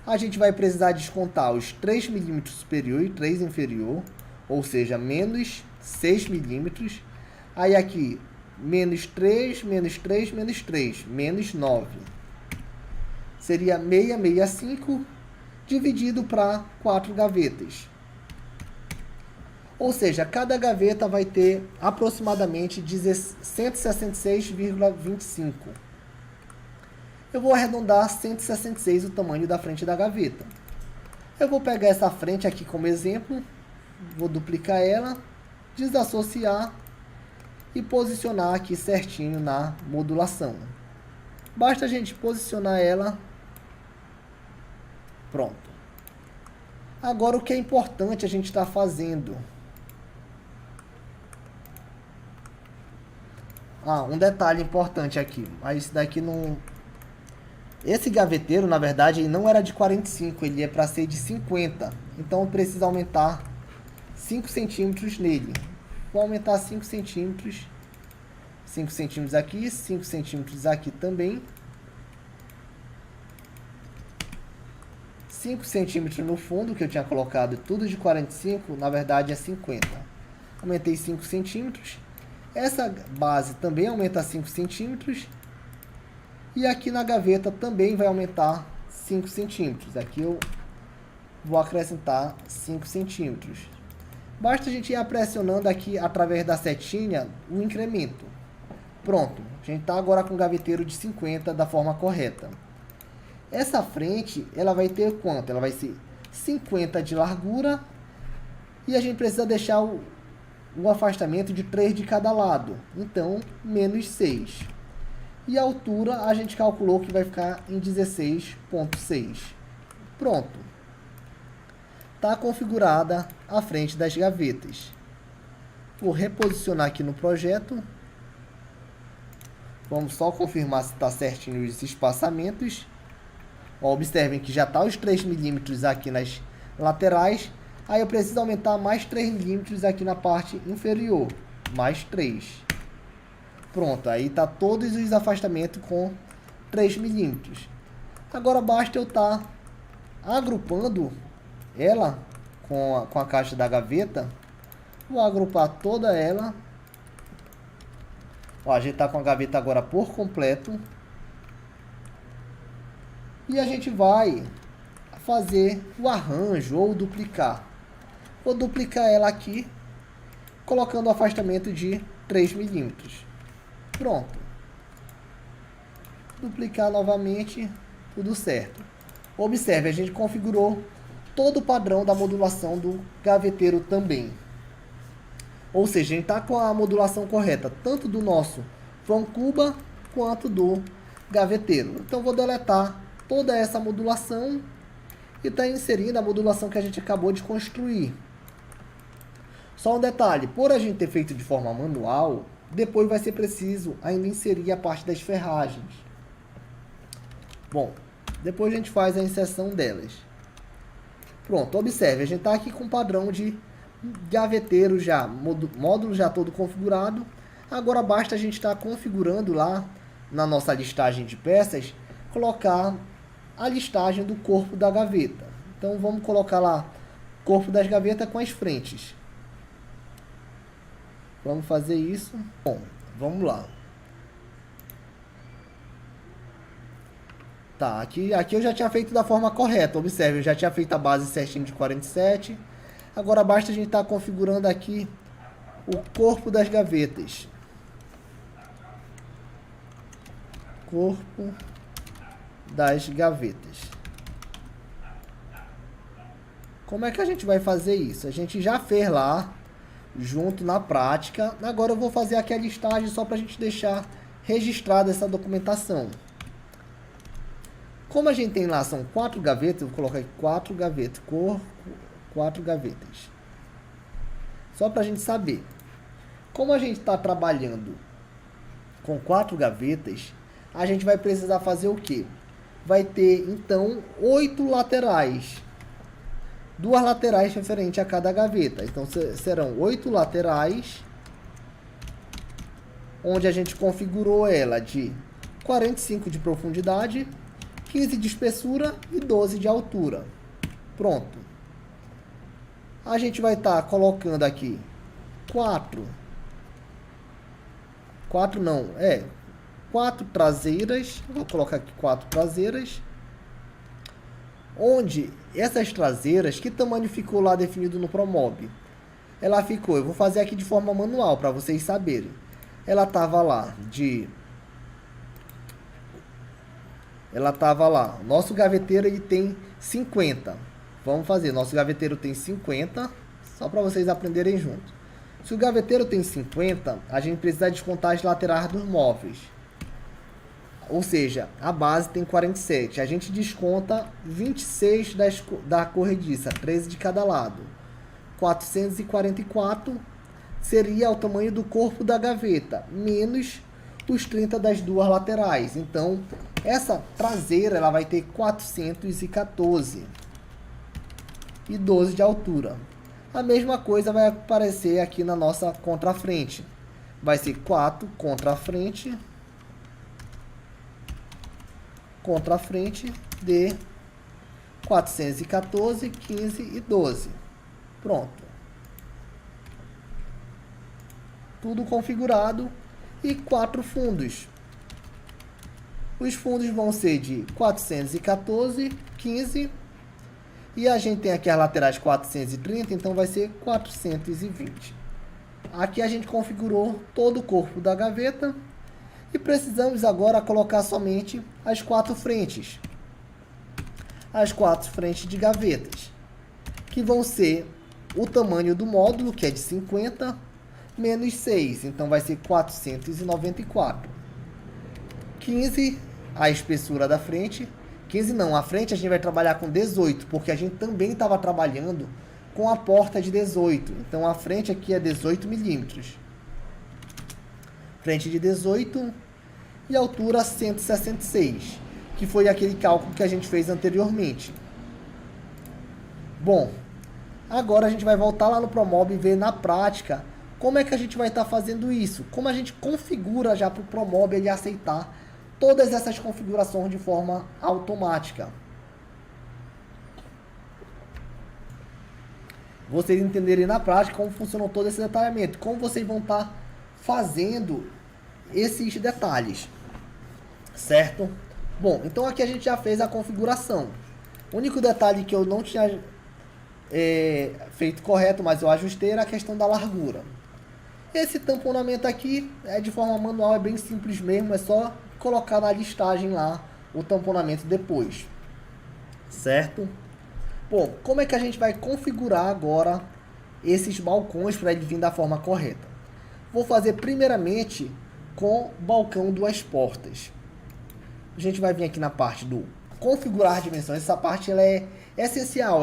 A gente vai precisar descontar os 3 milímetros superior e 3 inferior, ou seja, menos 6 milímetros. Aí aqui, menos 3, menos 3, menos 3, menos 9. Seria 665 dividido para 4 gavetas. Ou seja, cada gaveta vai ter aproximadamente 166,25. Eu vou arredondar 166 o tamanho da frente da gaveta. Eu vou pegar essa frente aqui como exemplo, vou duplicar ela, desassociar e posicionar aqui certinho na modulação. Basta a gente posicionar ela. Pronto. Agora o que é importante a gente está fazendo? Um detalhe importante aqui. Mas isso daqui não... Esse gaveteiro, na verdade, ele não era de 45, ele é para ser de 50. Então eu preciso aumentar 5 centímetros nele. Vou aumentar 5 centímetros. 5 centímetros aqui, 5 centímetros aqui também. 5 centímetros no fundo, que eu tinha colocado tudo de 45, na verdade é 50. Aumentei 5 centímetros. Essa base também aumenta 5 centímetros. E aqui na gaveta também vai aumentar 5 centímetros. Aqui eu vou acrescentar 5 centímetros. Basta a gente ir pressionando aqui através da setinha o incremento. Pronto, a gente está agora com o gaveteiro de 50 da forma correta. Essa frente, ela vai ter quanto? Ela vai ser 50 de largura e a gente precisa deixar o afastamento de 3 de cada lado. Então, menos 6. E a altura a gente calculou que vai ficar em 16,6. Pronto. Está configurada a frente das gavetas. Vou reposicionar aqui no projeto. Vamos só confirmar se está certinho os espaçamentos. Observem que já está os 3 milímetros aqui nas laterais. Aí eu preciso aumentar mais 3 milímetros aqui na parte inferior. Mais 3. Pronto, aí tá todos os afastamentos com 3 milímetros. Agora basta eu estar agrupando ela com a caixa da gaveta. Vou agrupar toda ela. Ó, a gente tá com a gaveta agora por completo. E a gente vai fazer o arranjo ou duplicar. Vou duplicar ela aqui, colocando o afastamento de 3 milímetros. Pronto. Duplicar novamente, tudo certo. Observe, a gente configurou todo o padrão da modulação do gaveteiro também. Ou seja, a gente está com a modulação correta, tanto do nosso vão-cuba quanto do gaveteiro. Então, vou deletar toda essa modulação e está inserindo a modulação que a gente acabou de construir. Só um detalhe, por a gente ter feito de forma manual, depois vai ser preciso ainda inserir a parte das ferragens. Bom, depois a gente faz a inserção delas. Pronto, observe, a gente está aqui com o padrão de gaveteiro já, módulo já todo configurado. Agora basta a gente estar configurando lá na nossa listagem de peças, colocar a listagem do corpo da gaveta. Então vamos colocar lá corpo das gavetas com as frentes. Vamos fazer isso. Bom, vamos lá. Tá, aqui eu já tinha feito da forma correta. Observe, eu já tinha feito a base certinho de 47. Agora basta a gente estar configurando aqui o corpo das gavetas. Corpo das gavetas. Como é que a gente vai fazer isso? A gente já fez lá, junto na prática. Agora eu vou fazer aqui a listagem só para a gente deixar registrada essa documentação. Como a gente tem lá, são 4 gavetas, eu vou colocar aqui 4 gavetas, corpo, 4 gavetas. Só para a gente saber. Como a gente está trabalhando com 4 gavetas, a gente vai precisar fazer o quê? Vai ter, então, 8 laterais. 2 laterais referente a cada gaveta. Então, serão 8 laterais, onde a gente configurou ela de 45 de profundidade, 15 de espessura e 12 de altura. Pronto. A gente vai estar colocando aqui 4 traseiras. Vou colocar aqui 4 traseiras. Onde essas traseiras, que tamanho ficou lá definido no Promob? Ela ficou, eu vou fazer aqui de forma manual para vocês saberem. Ela estava lá nosso gaveteiro ele tem 50. Vamos fazer, nosso gaveteiro tem 50, só para vocês aprenderem junto. Se o gaveteiro tem 50, a gente precisa descontar as laterais dos móveis. Ou seja, a base tem 47. A gente desconta 26 da corrediça, 13 de cada lado. 444 seria o tamanho do corpo da gaveta, menos os 30 das 2 laterais. Então, essa traseira ela vai ter 414 e 12 de altura. A mesma coisa vai aparecer aqui na nossa contrafrente. Vai ser 4 contrafrente de 414, 15 e 12. Pronto. Tudo configurado. E 4 fundos. Os fundos vão ser de 414, 15. E a gente tem aqui as laterais 430, então vai ser 420. Aqui a gente configurou todo o corpo da gaveta. E precisamos agora colocar somente as 4 frentes. As 4 frentes de gavetas. Que vão ser o tamanho do módulo, que é de 50, menos 6. Então vai ser 494. 15, a espessura da frente. 15 não, a frente a gente vai trabalhar com 18, porque a gente também estava trabalhando com a porta de 18. Então a frente aqui é 18 milímetros. Frente de 18 e altura 166, que foi aquele cálculo que a gente fez anteriormente. Bom, agora a gente vai voltar lá no Promob e ver na prática Como é que a gente vai estar fazendo isso? Como a gente configura já para o ProMob ele aceitar todas essas configurações de forma automática? Vocês entenderem na prática como funciona todo esse detalhamento, como vocês vão estar fazendo esses detalhes, certo? Bom, então aqui a gente já fez a configuração. O único detalhe que eu não tinha feito correto, mas eu ajustei, era a questão da largura. Esse tamponamento aqui é de forma manual, é bem simples mesmo, é só colocar na listagem lá o tamponamento depois, certo? Bom, como é que a gente vai configurar agora esses balcões para ele vir da forma correta? Vou fazer primeiramente com balcão duas portas. A gente vai vir aqui na parte do configurar dimensões. Essa parte ela é essencial,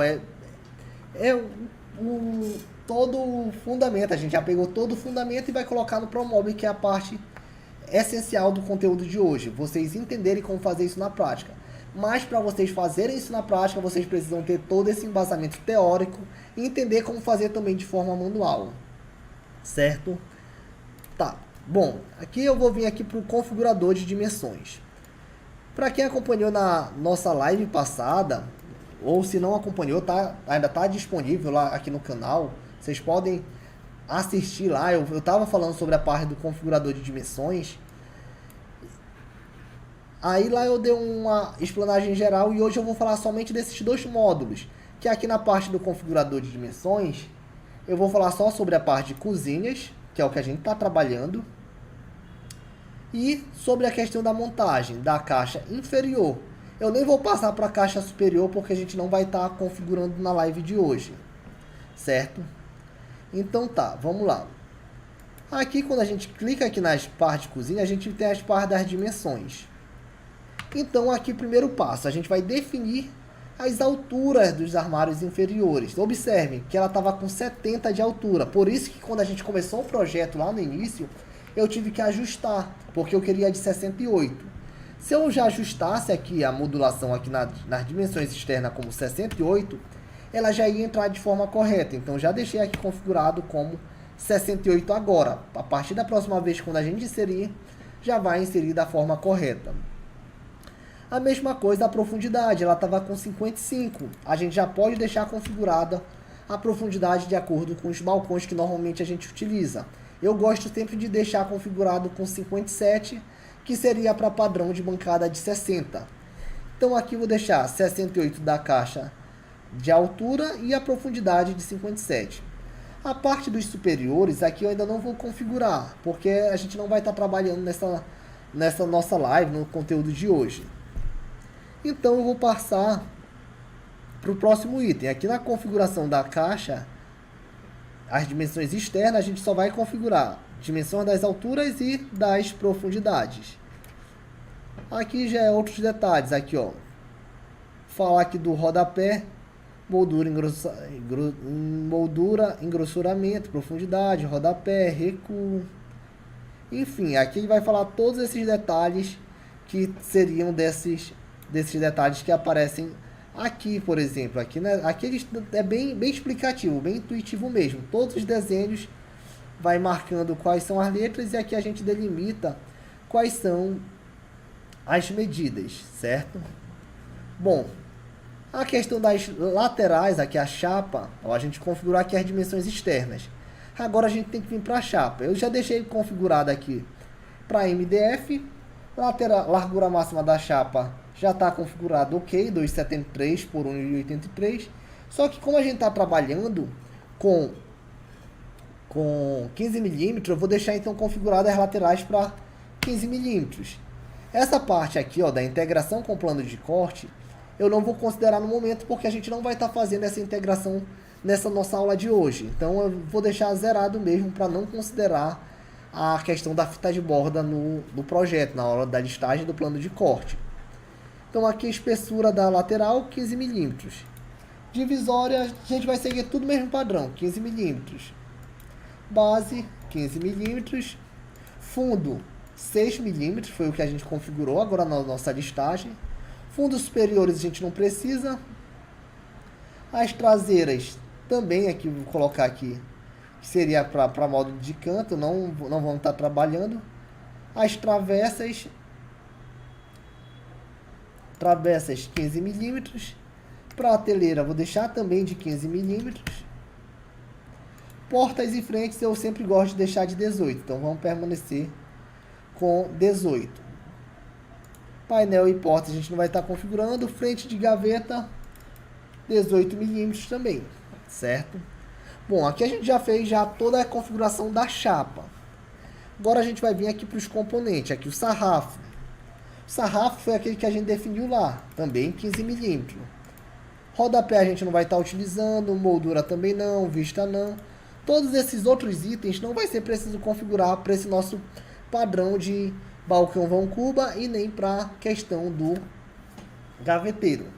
todo o fundamento. A gente já pegou todo o fundamento e vai colocar no ProMob, que é a parte essencial do conteúdo de hoje. Vocês entenderem como fazer isso na prática. Mas para vocês fazerem isso na prática, vocês precisam ter todo esse embasamento teórico e entender como fazer também de forma manual, certo? Tá, bom, aqui eu vou vir aqui para o configurador de dimensões. Para quem acompanhou na nossa live passada, ou se não acompanhou, ainda está disponível lá aqui no canal, vocês podem assistir lá. Eu estava falando sobre a parte do configurador de dimensões. Aí lá eu dei uma explanagem geral e hoje eu vou falar somente desses dois módulos, que aqui na parte do configurador de dimensões, eu vou falar só sobre a parte de cozinhas, que é o que a gente está trabalhando, e sobre a questão da montagem da caixa inferior. Eu nem vou passar para a caixa superior porque a gente não vai estar configurando na live de hoje, certo? Então tá, vamos lá. Aqui quando a gente clica aqui nas partes de cozinha, a gente tem as partes das dimensões. Então aqui primeiro passo, a gente vai definir as alturas dos armários inferiores. Observem que ela estava com 70 de altura, por isso que quando a gente começou o projeto lá no início, eu tive que ajustar, porque eu queria de 68. Se eu já ajustasse aqui a modulação aqui nas dimensões externas como 68, ela já ia entrar de forma correta. Então já deixei aqui configurado como 68 agora. A partir da próxima vez quando a gente inserir, já vai inserir da forma correta. A mesma coisa a profundidade, ela estava com 55. A gente já pode deixar configurada a profundidade de acordo com os balcões que normalmente a gente utiliza. Eu gosto sempre de deixar configurado com 57, que seria para padrão de bancada de 60. Então aqui vou deixar 68 da caixa de altura e a profundidade de 57. A parte dos superiores, aqui eu ainda não vou configurar, porque a gente não vai estar trabalhando nessa nossa live, no conteúdo de hoje. Então eu vou passar para o próximo item. Aqui na configuração da caixa, as dimensões externas, a gente só vai configurar dimensões das alturas e das profundidades. Aqui já é outros detalhes. Aqui, ó, falar aqui do rodapé, moldura, engrossuramento, profundidade, rodapé, recuo. Enfim, aqui ele vai falar todos esses detalhes que seriam desses detalhes que aparecem aqui, por exemplo. Aqui, né, aqui é bem explicativo, bem intuitivo mesmo. Todos os desenhos vai marcando quais são as letras e aqui a gente delimita quais são as medidas, certo? Bom, a questão das laterais, aqui a chapa, ó, a gente configurou aqui as dimensões externas. Agora a gente tem que vir para a chapa. Eu já deixei configurado aqui para MDF. Largura máxima da chapa já está configurado ok, 2,73 por 1,83. Só que como a gente está trabalhando com 15 mm, eu vou deixar então configurado as laterais para 15 mm. Essa parte aqui, ó, da integração com o plano de corte, eu não vou considerar no momento porque a gente não vai estar fazendo essa integração nessa nossa aula de hoje. Então eu vou deixar zerado mesmo para não considerar a questão da fita de borda no projeto, na hora da listagem do plano de corte. Então aqui a espessura da lateral, 15 mm. Divisória, a gente vai seguir tudo mesmo padrão, 15 mm. Base, 15 mm. Fundo, 6 mm, foi o que a gente configurou agora na nossa listagem. Fundos superiores a gente não precisa. As traseiras também aqui, vou colocar aqui, que seria para módulo de canto, não vamos estar trabalhando. As travessas 15 milímetros. Prateleira vou deixar também de 15 milímetros. Portas e frentes eu sempre gosto de deixar de 18, então vamos permanecer com 18. Painel e porta a gente não vai estar configurando. Frente de gaveta 18 milímetros também, certo? Bom, aqui a gente já fez toda a configuração da chapa. Agora a gente vai vir aqui para os componentes. Aqui o sarrafo. O sarrafo foi aquele que a gente definiu lá, também 15 milímetros. Rodapé a gente não vai estar utilizando, moldura também não, vista não. Todos esses outros itens não vai ser preciso configurar para esse nosso padrão de balcão vão cuba e nem para a questão do gaveteiro.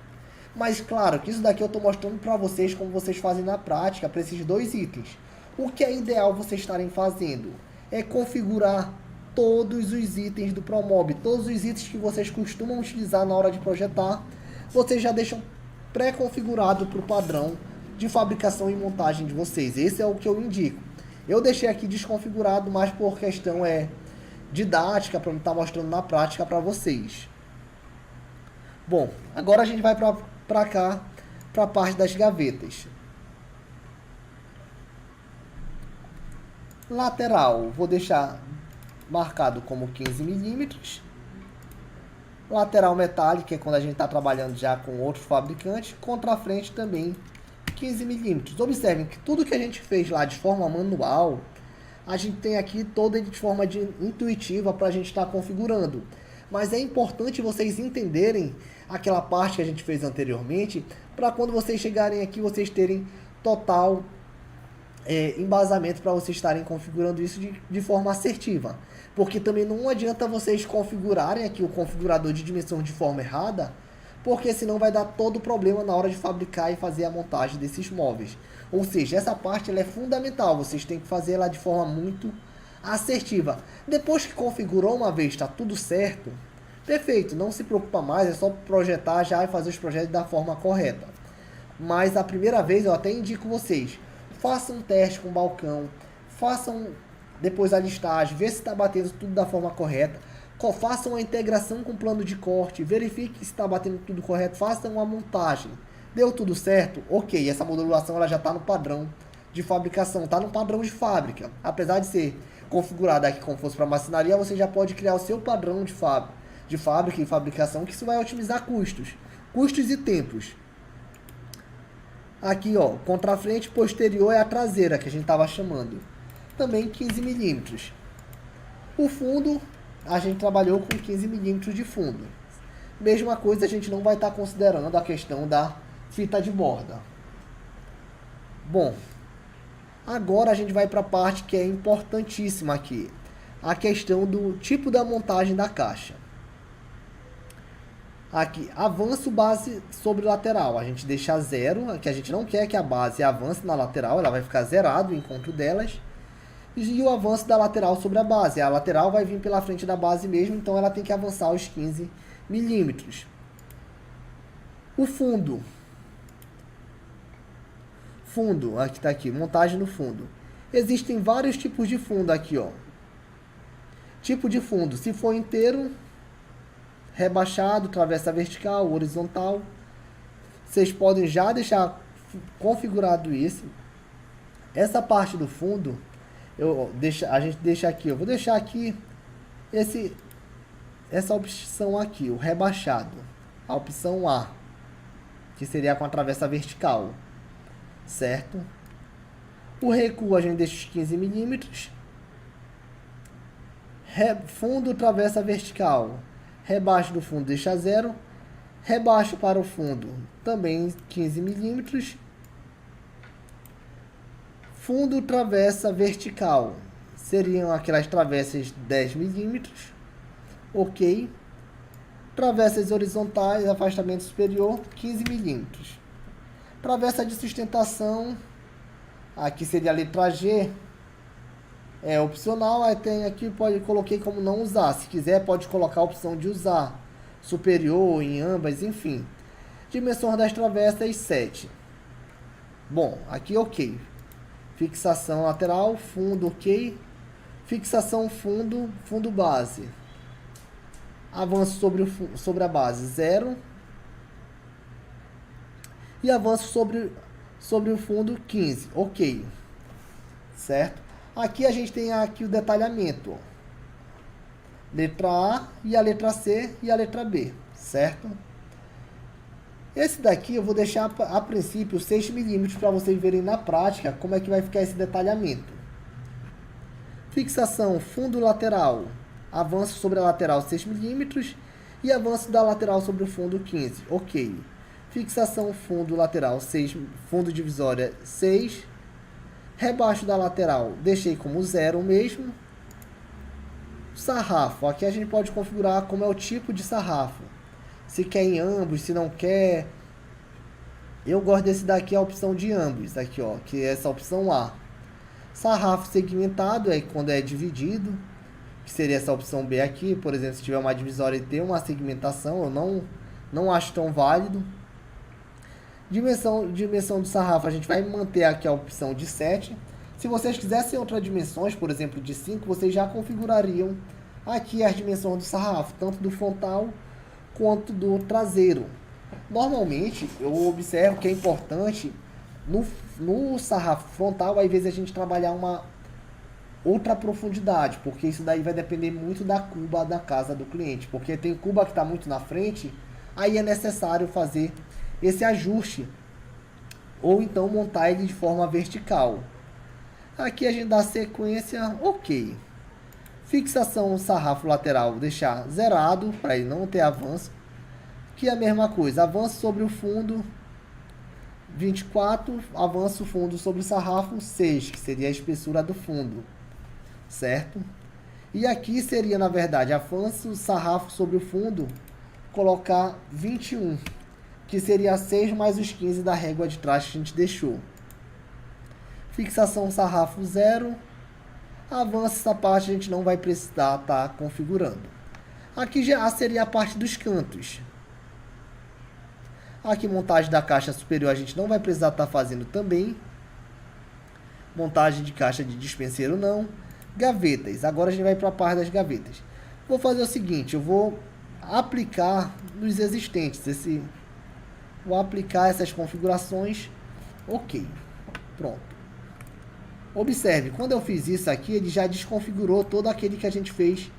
Mas claro que isso daqui eu estou mostrando para vocês como vocês fazem na prática para esses dois itens. O que é ideal vocês estarem fazendo é configurar todos os itens do ProMob, todos os itens que vocês costumam utilizar na hora de projetar, vocês já deixam pré-configurado para o padrão de fabricação e montagem de vocês. Esse é o que eu indico. Eu deixei aqui desconfigurado, mas por questão didática, para não estar mostrando na prática para vocês. Bom, agora a gente vai para cá, para a parte das gavetas. Lateral, vou deixar marcado como 15 milímetros. Lateral metálica, é quando a gente está trabalhando já com outros fabricantes. Contra a frente também 15 milímetros. Observem que tudo que a gente fez lá de forma manual, a gente tem aqui toda de forma intuitiva para a gente estar configurando. Mas é importante vocês entenderem aquela parte que a gente fez anteriormente, para quando vocês chegarem aqui, vocês terem total embasamento para vocês estarem configurando isso de forma assertiva. Porque também não adianta vocês configurarem aqui o configurador de dimensão de forma errada, porque senão vai dar todo o problema na hora de fabricar e fazer a montagem desses móveis. Ou seja, essa parte ela é fundamental, vocês têm que fazer ela de forma muito assertiva. Depois que configurou uma vez, está tudo certo, perfeito, não se preocupa mais, é só projetar já e fazer os projetos da forma correta. Mas a primeira vez eu até indico vocês, façam um teste com o balcão, façam depois a listagem, vê se está batendo tudo da forma correta, façam a integração com o plano de corte, verifique se está batendo tudo correto, façam uma montagem. Deu tudo certo? Ok, essa modulação ela já está no padrão de fabricação, está no padrão de fábrica. Apesar de ser configurada aqui como fosse para marcenaria, você já pode criar o seu padrão de fábrica e fabricação, que isso vai otimizar custos e tempos. Aqui, ó, contra a frente, posterior é a traseira, que a gente estava chamando. Também 15 milímetros. O fundo, a gente trabalhou com 15 milímetros de fundo. Mesma coisa, a gente não vai estar considerando a questão da fita de borda. Bom, agora a gente vai para a parte que é importantíssima aqui. A questão do tipo da montagem da caixa. Aqui, avanço base sobre lateral. A gente deixa 0, que a gente não quer que a base avance na lateral, ela vai ficar zerado o encontro delas. E o avanço da lateral sobre a base. A lateral vai vir pela frente da base mesmo, então ela tem que avançar os 15 milímetros. O fundo. Fundo, aqui está aqui, montagem no fundo. Existem vários tipos de fundo aqui, ó. Tipo de fundo, se for inteiro, rebaixado, travessa vertical, horizontal. Vocês podem já deixar configurado isso. Essa parte do fundo, a gente deixa aqui, eu vou deixar aqui essa opção aqui, o rebaixado, a opção A, que seria com a travessa vertical, certo? O recuo a gente deixa os 15 milímetros. Fundo, travessa vertical, rebaixo do fundo deixa 0, rebaixo para o fundo também 15 milímetros. Fundo, travessa vertical, seriam aquelas travessas 10 milímetros, ok. Travessas horizontais, afastamento superior, 15 milímetros. Travessa de sustentação, aqui seria a letra G, é opcional, aí tem aqui, coloquei como não usar, se quiser pode colocar a opção de usar, superior em ambas, enfim. Dimensão das travessas 7. Bom, aqui ok. Fixação lateral, fundo, ok. Fixação fundo, fundo base. Avanço sobre a base, 0. E avanço sobre o fundo, 15, ok. Certo? Aqui a gente tem aqui o detalhamento. Letra A e a letra C e a letra B, certo? Esse daqui eu vou deixar a princípio 6 milímetros para vocês verem na prática como é que vai ficar esse detalhamento. Fixação fundo lateral, avanço sobre a lateral 6 milímetros e avanço da lateral sobre o fundo 15, ok. Fixação fundo lateral 6, fundo divisória 6, rebaixo da lateral deixei como 0 mesmo. Sarrafo, aqui a gente pode configurar como é o tipo de sarrafo. Se quer em ambos, se não quer. Eu gosto desse daqui, a opção de ambos, aqui ó, que é essa opção A. Sarrafo segmentado é quando é dividido, que seria essa opção B aqui. Por exemplo, se tiver uma divisória e ter uma segmentação, eu não acho tão válido. Dimensão do sarrafo, a gente vai manter aqui a opção de 7. Se vocês quisessem outras dimensões, por exemplo, de 5, vocês já configurariam aqui as dimensões do sarrafo, tanto do frontal quanto do traseiro. Normalmente, eu observo que é importante, no sarrafo frontal, às vezes a gente trabalhar uma outra profundidade, porque isso daí vai depender muito da cuba da casa do cliente, porque tem cuba que está muito na frente, aí é necessário fazer esse ajuste, ou então montar ele de forma vertical. Aqui a gente dá sequência, ok. Fixação sarrafo lateral, deixar zerado, para ele não ter avanço. Aqui é a mesma coisa, avanço sobre o fundo 24, avanço fundo sobre o sarrafo 6, que seria a espessura do fundo, certo? E aqui seria, na verdade, avanço sarrafo sobre o fundo, colocar 21, que seria 6 mais os 15 da régua de trás que a gente deixou. Fixação sarrafo 0. Avanço, essa parte a gente não vai precisar estar configurando. Aqui já seria a parte dos cantos. Aqui montagem da caixa superior a gente não vai precisar estar fazendo também. Montagem de caixa de dispenseiro não. Gavetas, agora a gente vai para a parte das gavetas. Vou fazer o seguinte, eu vou aplicar nos existentes. Vou aplicar essas configurações. Ok, pronto. Observe, quando eu fiz isso aqui, ele já desconfigurou todo aquele que a gente fez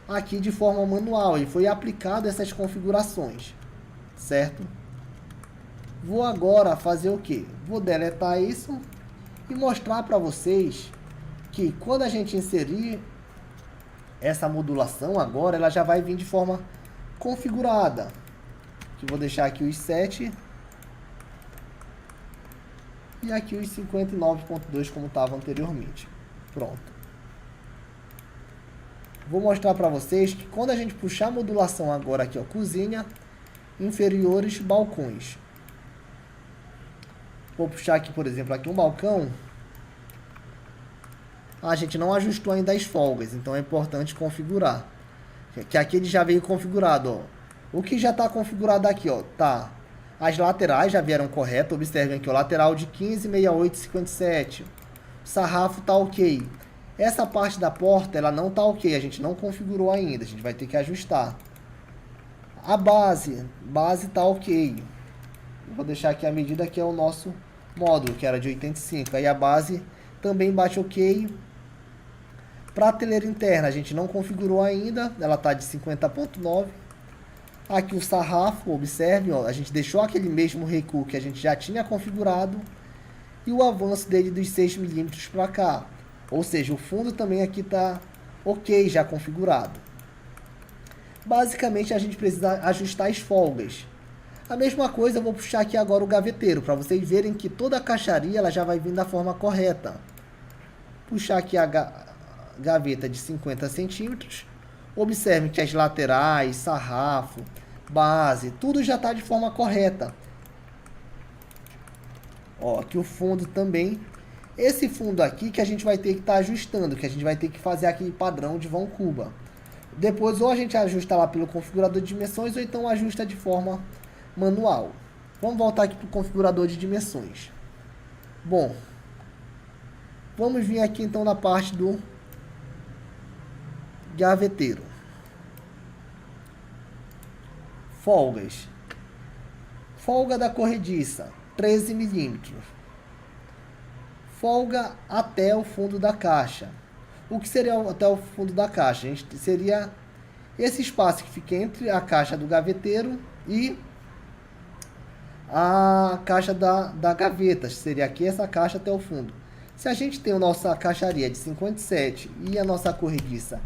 aqui de forma manual. E foi aplicado essas configurações, certo? Vou agora fazer o que? Vou deletar isso e mostrar para vocês que quando a gente inserir essa modulação agora, ela já vai vir de forma configurada. Que vou deixar aqui os 7 e aqui os 59.2 como estava anteriormente. Pronto. Vou mostrar para vocês que quando a gente puxar a modulação agora aqui, ó, cozinha, inferiores, balcões. Vou puxar aqui, por exemplo, aqui um balcão. A gente não ajustou ainda as folgas, então é importante configurar. Que aqui ele já veio configurado, ó. O que já está configurado aqui, ó, tá. As laterais já vieram correto, observem aqui, o lateral de 15, 68, 57. O sarrafo tá ok. Essa parte da porta, ela não tá ok, a gente não configurou ainda, a gente vai ter que ajustar. A base tá ok. Vou deixar aqui a medida que é o nosso módulo, que era de 85. Aí a base também bate ok. Prateleira interna, a gente não configurou ainda, ela tá de 50.9. Aqui o sarrafo, observe, ó, a gente deixou aquele mesmo recuo que a gente já tinha configurado. E o avanço dele dos 6 milímetros para cá. Ou seja, o fundo também aqui está ok, já configurado. Basicamente, a gente precisa ajustar as folgas. A mesma coisa, eu vou puxar aqui agora o gaveteiro, para vocês verem que toda a caixaria ela já vai vir da forma correta. Puxar aqui a gaveta de 50 centímetros. Observe que as laterais, sarrafo, base, tudo já está de forma correta. Ó, aqui o fundo também. Esse fundo aqui que a gente vai ter que estar ajustando, que a gente vai ter que fazer aquele padrão de vão cuba. Depois ou a gente ajusta lá pelo configurador de dimensões ou então ajusta de forma manual. Vamos voltar aqui para o configurador de dimensões. Bom, Vamos vir aqui então na parte do gaveteiro. Folgas. Folga da corrediça, 13 milímetros. Folga até o fundo da caixa. O que seria até o fundo da caixa? A gente seria esse espaço que fica entre a caixa do gaveteiro e a caixa da gaveta. Seria aqui essa caixa até o fundo. Se a gente tem a nossa caixaria de 57 e a nossa corrediça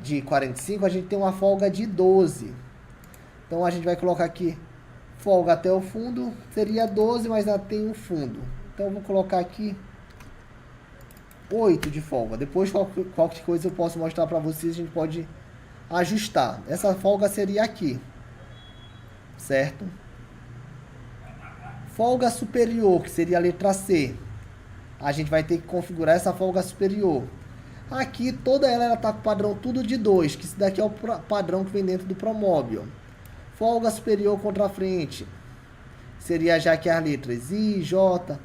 de 45, a gente tem uma folga de 12. Então a gente vai colocar aqui folga até o fundo, seria 12, mas ela tem um fundo. Então eu vou colocar aqui 8 de folga. Depois qualquer coisa eu posso mostrar para vocês, a gente pode ajustar. Essa folga seria aqui, certo? Folga superior, que seria a letra C. A gente vai ter que configurar essa folga superior. Aqui toda ela está com o padrão tudo de 2, que esse daqui é o padrão que vem dentro do Promobile. Folga superior contra a frente. Seria já aqui as letras I, J.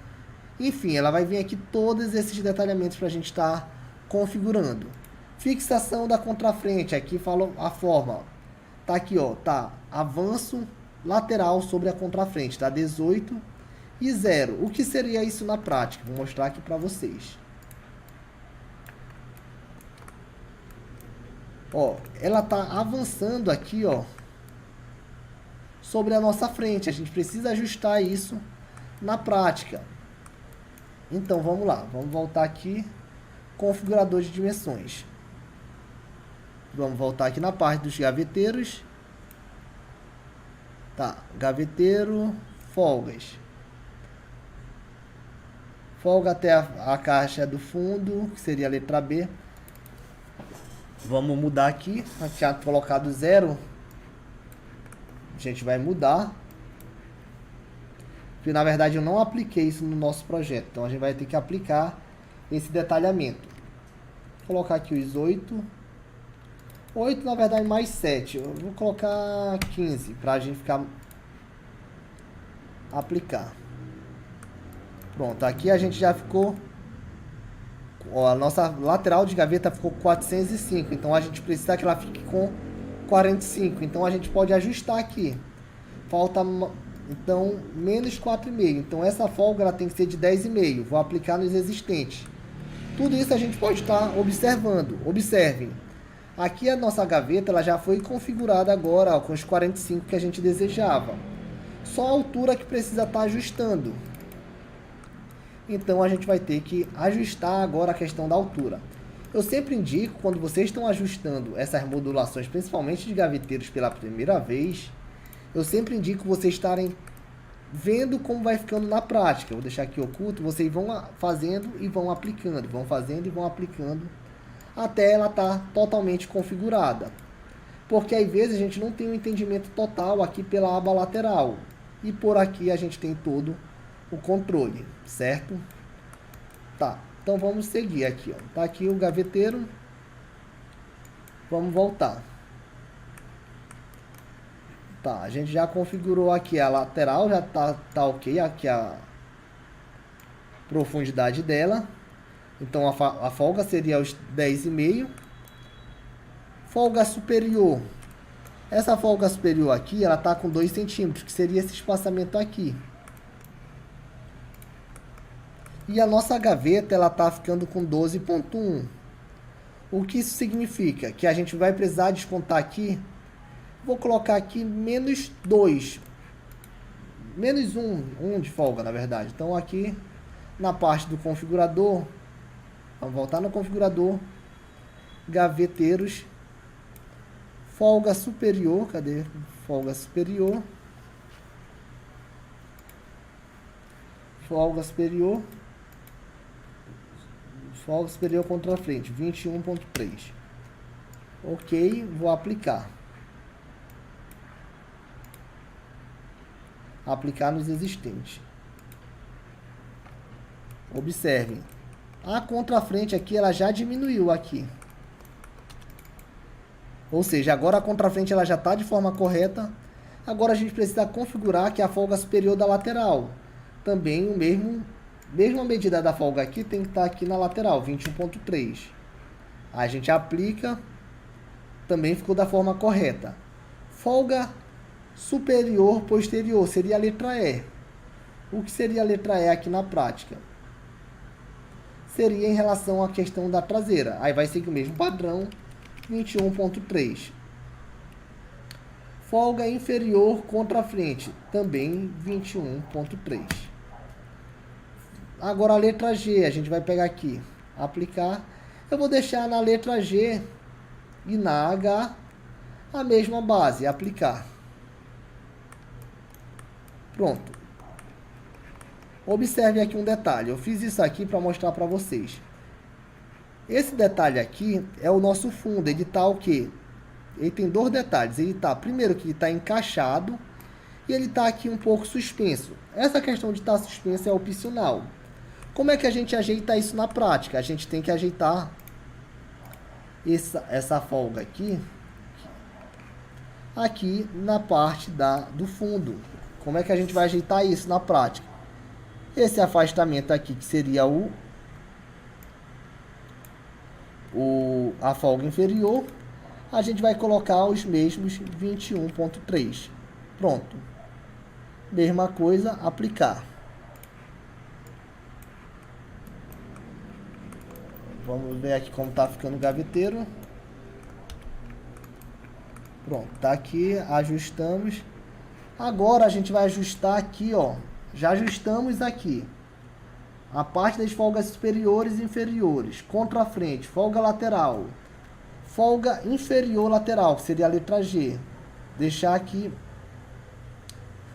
Enfim, ela vai vir aqui todos esses detalhamentos para a gente estar configurando. Fixação da contrafrente. Aqui fala a forma. Tá aqui, ó. Tá avanço lateral sobre a contrafrente. Tá 18 e 0. O que seria isso na prática? Vou mostrar aqui para vocês. Ó, ela tá avançando aqui, ó, sobre a nossa frente. A gente precisa ajustar isso na prática. Então, vamos lá. Vamos voltar aqui, configurador de dimensões. Vamos voltar aqui na parte dos gaveteiros. Tá, gaveteiro, folgas. Folga até a caixa do fundo, que seria a letra B. Vamos mudar aqui. Tinha colocado 0. A gente vai mudar. Porque na verdade eu não apliquei isso no nosso projeto. Então a gente vai ter que aplicar esse detalhamento. Vou colocar aqui os 8. 8 na verdade mais 7. Eu vou colocar 15 para a gente ficar aplicar. Pronto, aqui a gente já ficou. Ó, a nossa lateral de gaveta ficou 405. Então a gente precisa que ela fique com 45. Então a gente pode ajustar aqui. Falta então menos 4,5. Então essa folga ela tem que ser de 10,5. Vou aplicar nos existentes. Tudo isso a gente pode estar observando. Observem. Aqui a nossa gaveta ela já foi configurada agora, ó, com os 45 que a gente desejava. Só a altura que precisa estar ajustando. Então a gente vai ter que ajustar agora a questão da altura. Eu sempre indico, quando vocês estão ajustando essas modulações, principalmente de gaveteiros pela primeira vez, eu sempre indico vocês estarem vendo como vai ficando na prática. Eu vou deixar aqui oculto, vocês vão fazendo e vão aplicando, vão fazendo e vão aplicando, até ela estar totalmente configurada. Porque às vezes a gente não tem um entendimento total aqui pela aba lateral. E por aqui a gente tem todo o controle, certo? Tá, então vamos seguir aqui, ó. Tá aqui o gaveteiro. Vamos voltar. Tá, a gente já configurou aqui a lateral, já tá ok, aqui a profundidade dela. Então a folga seria os 10,5. Folga superior. Essa folga superior aqui, ela tá com 2 centímetros, que seria esse espaçamento aqui. E a nossa gaveta, ela tá ficando com 12,1. O que isso significa? Que a gente vai precisar descontar aqui. Vou colocar aqui menos 2. Menos 1 de folga, na verdade. Então aqui, na parte do configurador, vamos voltar no configurador. Gaveteiros. Folga superior. Cadê? Folga superior. Folga superior. Folga superior contra a frente, 21,3. Ok, vou aplicar. Aplicar nos existentes. Observem. A contrafrente aqui, ela já diminuiu aqui. Ou seja, agora a contrafrente ela já está de forma correta. Agora a gente precisa configurar aqui a folga superior da lateral. Também o mesma medida da folga aqui tem que estar aqui na lateral, 21.3. A gente aplica, também ficou da forma correta. Folga superior posterior seria a letra E. O que seria a letra E aqui na prática? Seria em relação à questão da traseira. Aí vai seguir o mesmo padrão, 21.3. Folga inferior contra a frente, também 21.3. Agora a letra G, a gente vai pegar aqui, aplicar. Eu vou deixar na letra G e na H a mesma base, aplicar. Pronto. Observe aqui um detalhe. Eu fiz isso aqui para mostrar para vocês. Esse detalhe aqui é o nosso fundo. Ele está o quê? Ele tem dois detalhes. Ele está, primeiro, que ele está encaixado e ele está aqui um pouco suspenso. Essa questão de estar suspenso é opcional. Como é que a gente ajeita isso na prática? A gente tem que ajeitar essa folga aqui na parte do fundo. Como é que a gente vai ajeitar isso na prática? Esse afastamento aqui, que seria a folga inferior, a gente vai colocar os mesmos 21.3. Pronto. Mesma coisa, aplicar. Vamos ver aqui como está ficando o gaveteiro. Pronto, tá aqui, ajustamos. Agora a gente vai ajustar aqui, ó. Já ajustamos aqui a parte das folgas superiores e inferiores, contra a frente, folga lateral, folga inferior lateral, que seria a letra G. Deixar aqui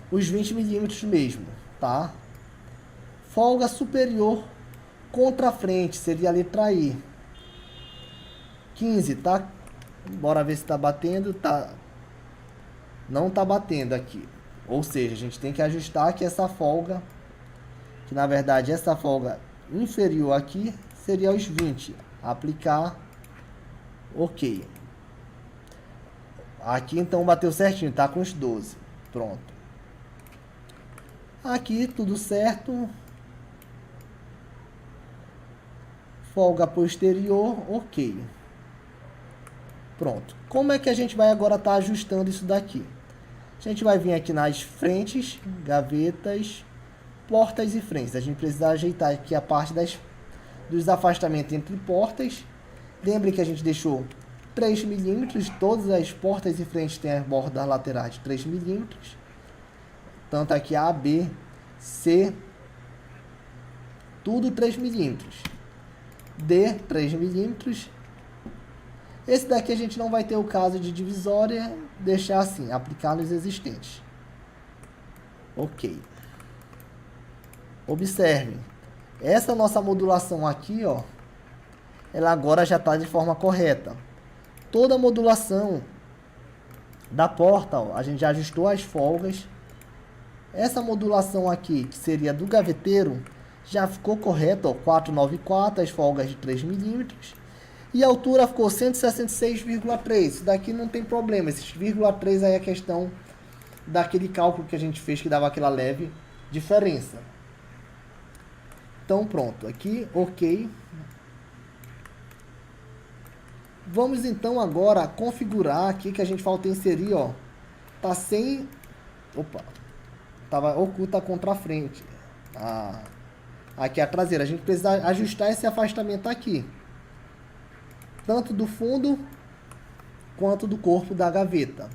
os 20 milímetros mesmo, tá? Folga superior contra a frente, seria a letra I. 15, tá? Bora ver se tá batendo. Tá. Não tá batendo aqui. Ou seja, a gente tem que ajustar aqui essa folga, que na verdade essa folga inferior aqui seria os 20. Aplicar. Ok. Aqui então bateu certinho, tá com os 12. Pronto. Aqui tudo certo. Folga posterior, ok. Pronto. Como é que a gente vai agora estar ajustando isso daqui? A gente vai vir aqui nas frentes, gavetas, portas e frentes. A gente precisa ajeitar aqui a parte dos afastamentos entre portas. Lembre que a gente deixou 3 milímetros. Todas as portas e frentes têm as bordas laterais de 3 milímetros. Tanto aqui A, B, C, tudo 3 milímetros. D, 3 milímetros. Esse daqui a gente não vai ter o caso de divisória, deixar assim, aplicar nos existentes. Ok. Observe, essa nossa modulação aqui, ó, ela agora já está de forma correta. Toda a modulação da porta, ó, a gente já ajustou as folgas. Essa modulação aqui, que seria do gaveteiro, já ficou correta, ó, 494, as folgas de 3 milímetros. E a altura ficou 166,3. Isso daqui não tem problema. Esses 0,3 aí é a questão daquele cálculo que a gente fez que dava aquela leve diferença. Então pronto. Aqui, ok. Vamos então agora configurar aqui que a gente falta inserir, ó. Tá sem... Opa. Tava oculta contra a frente. Aqui a traseira. A gente precisa ajustar esse afastamento aqui. Tanto do fundo quanto do corpo da gaveta.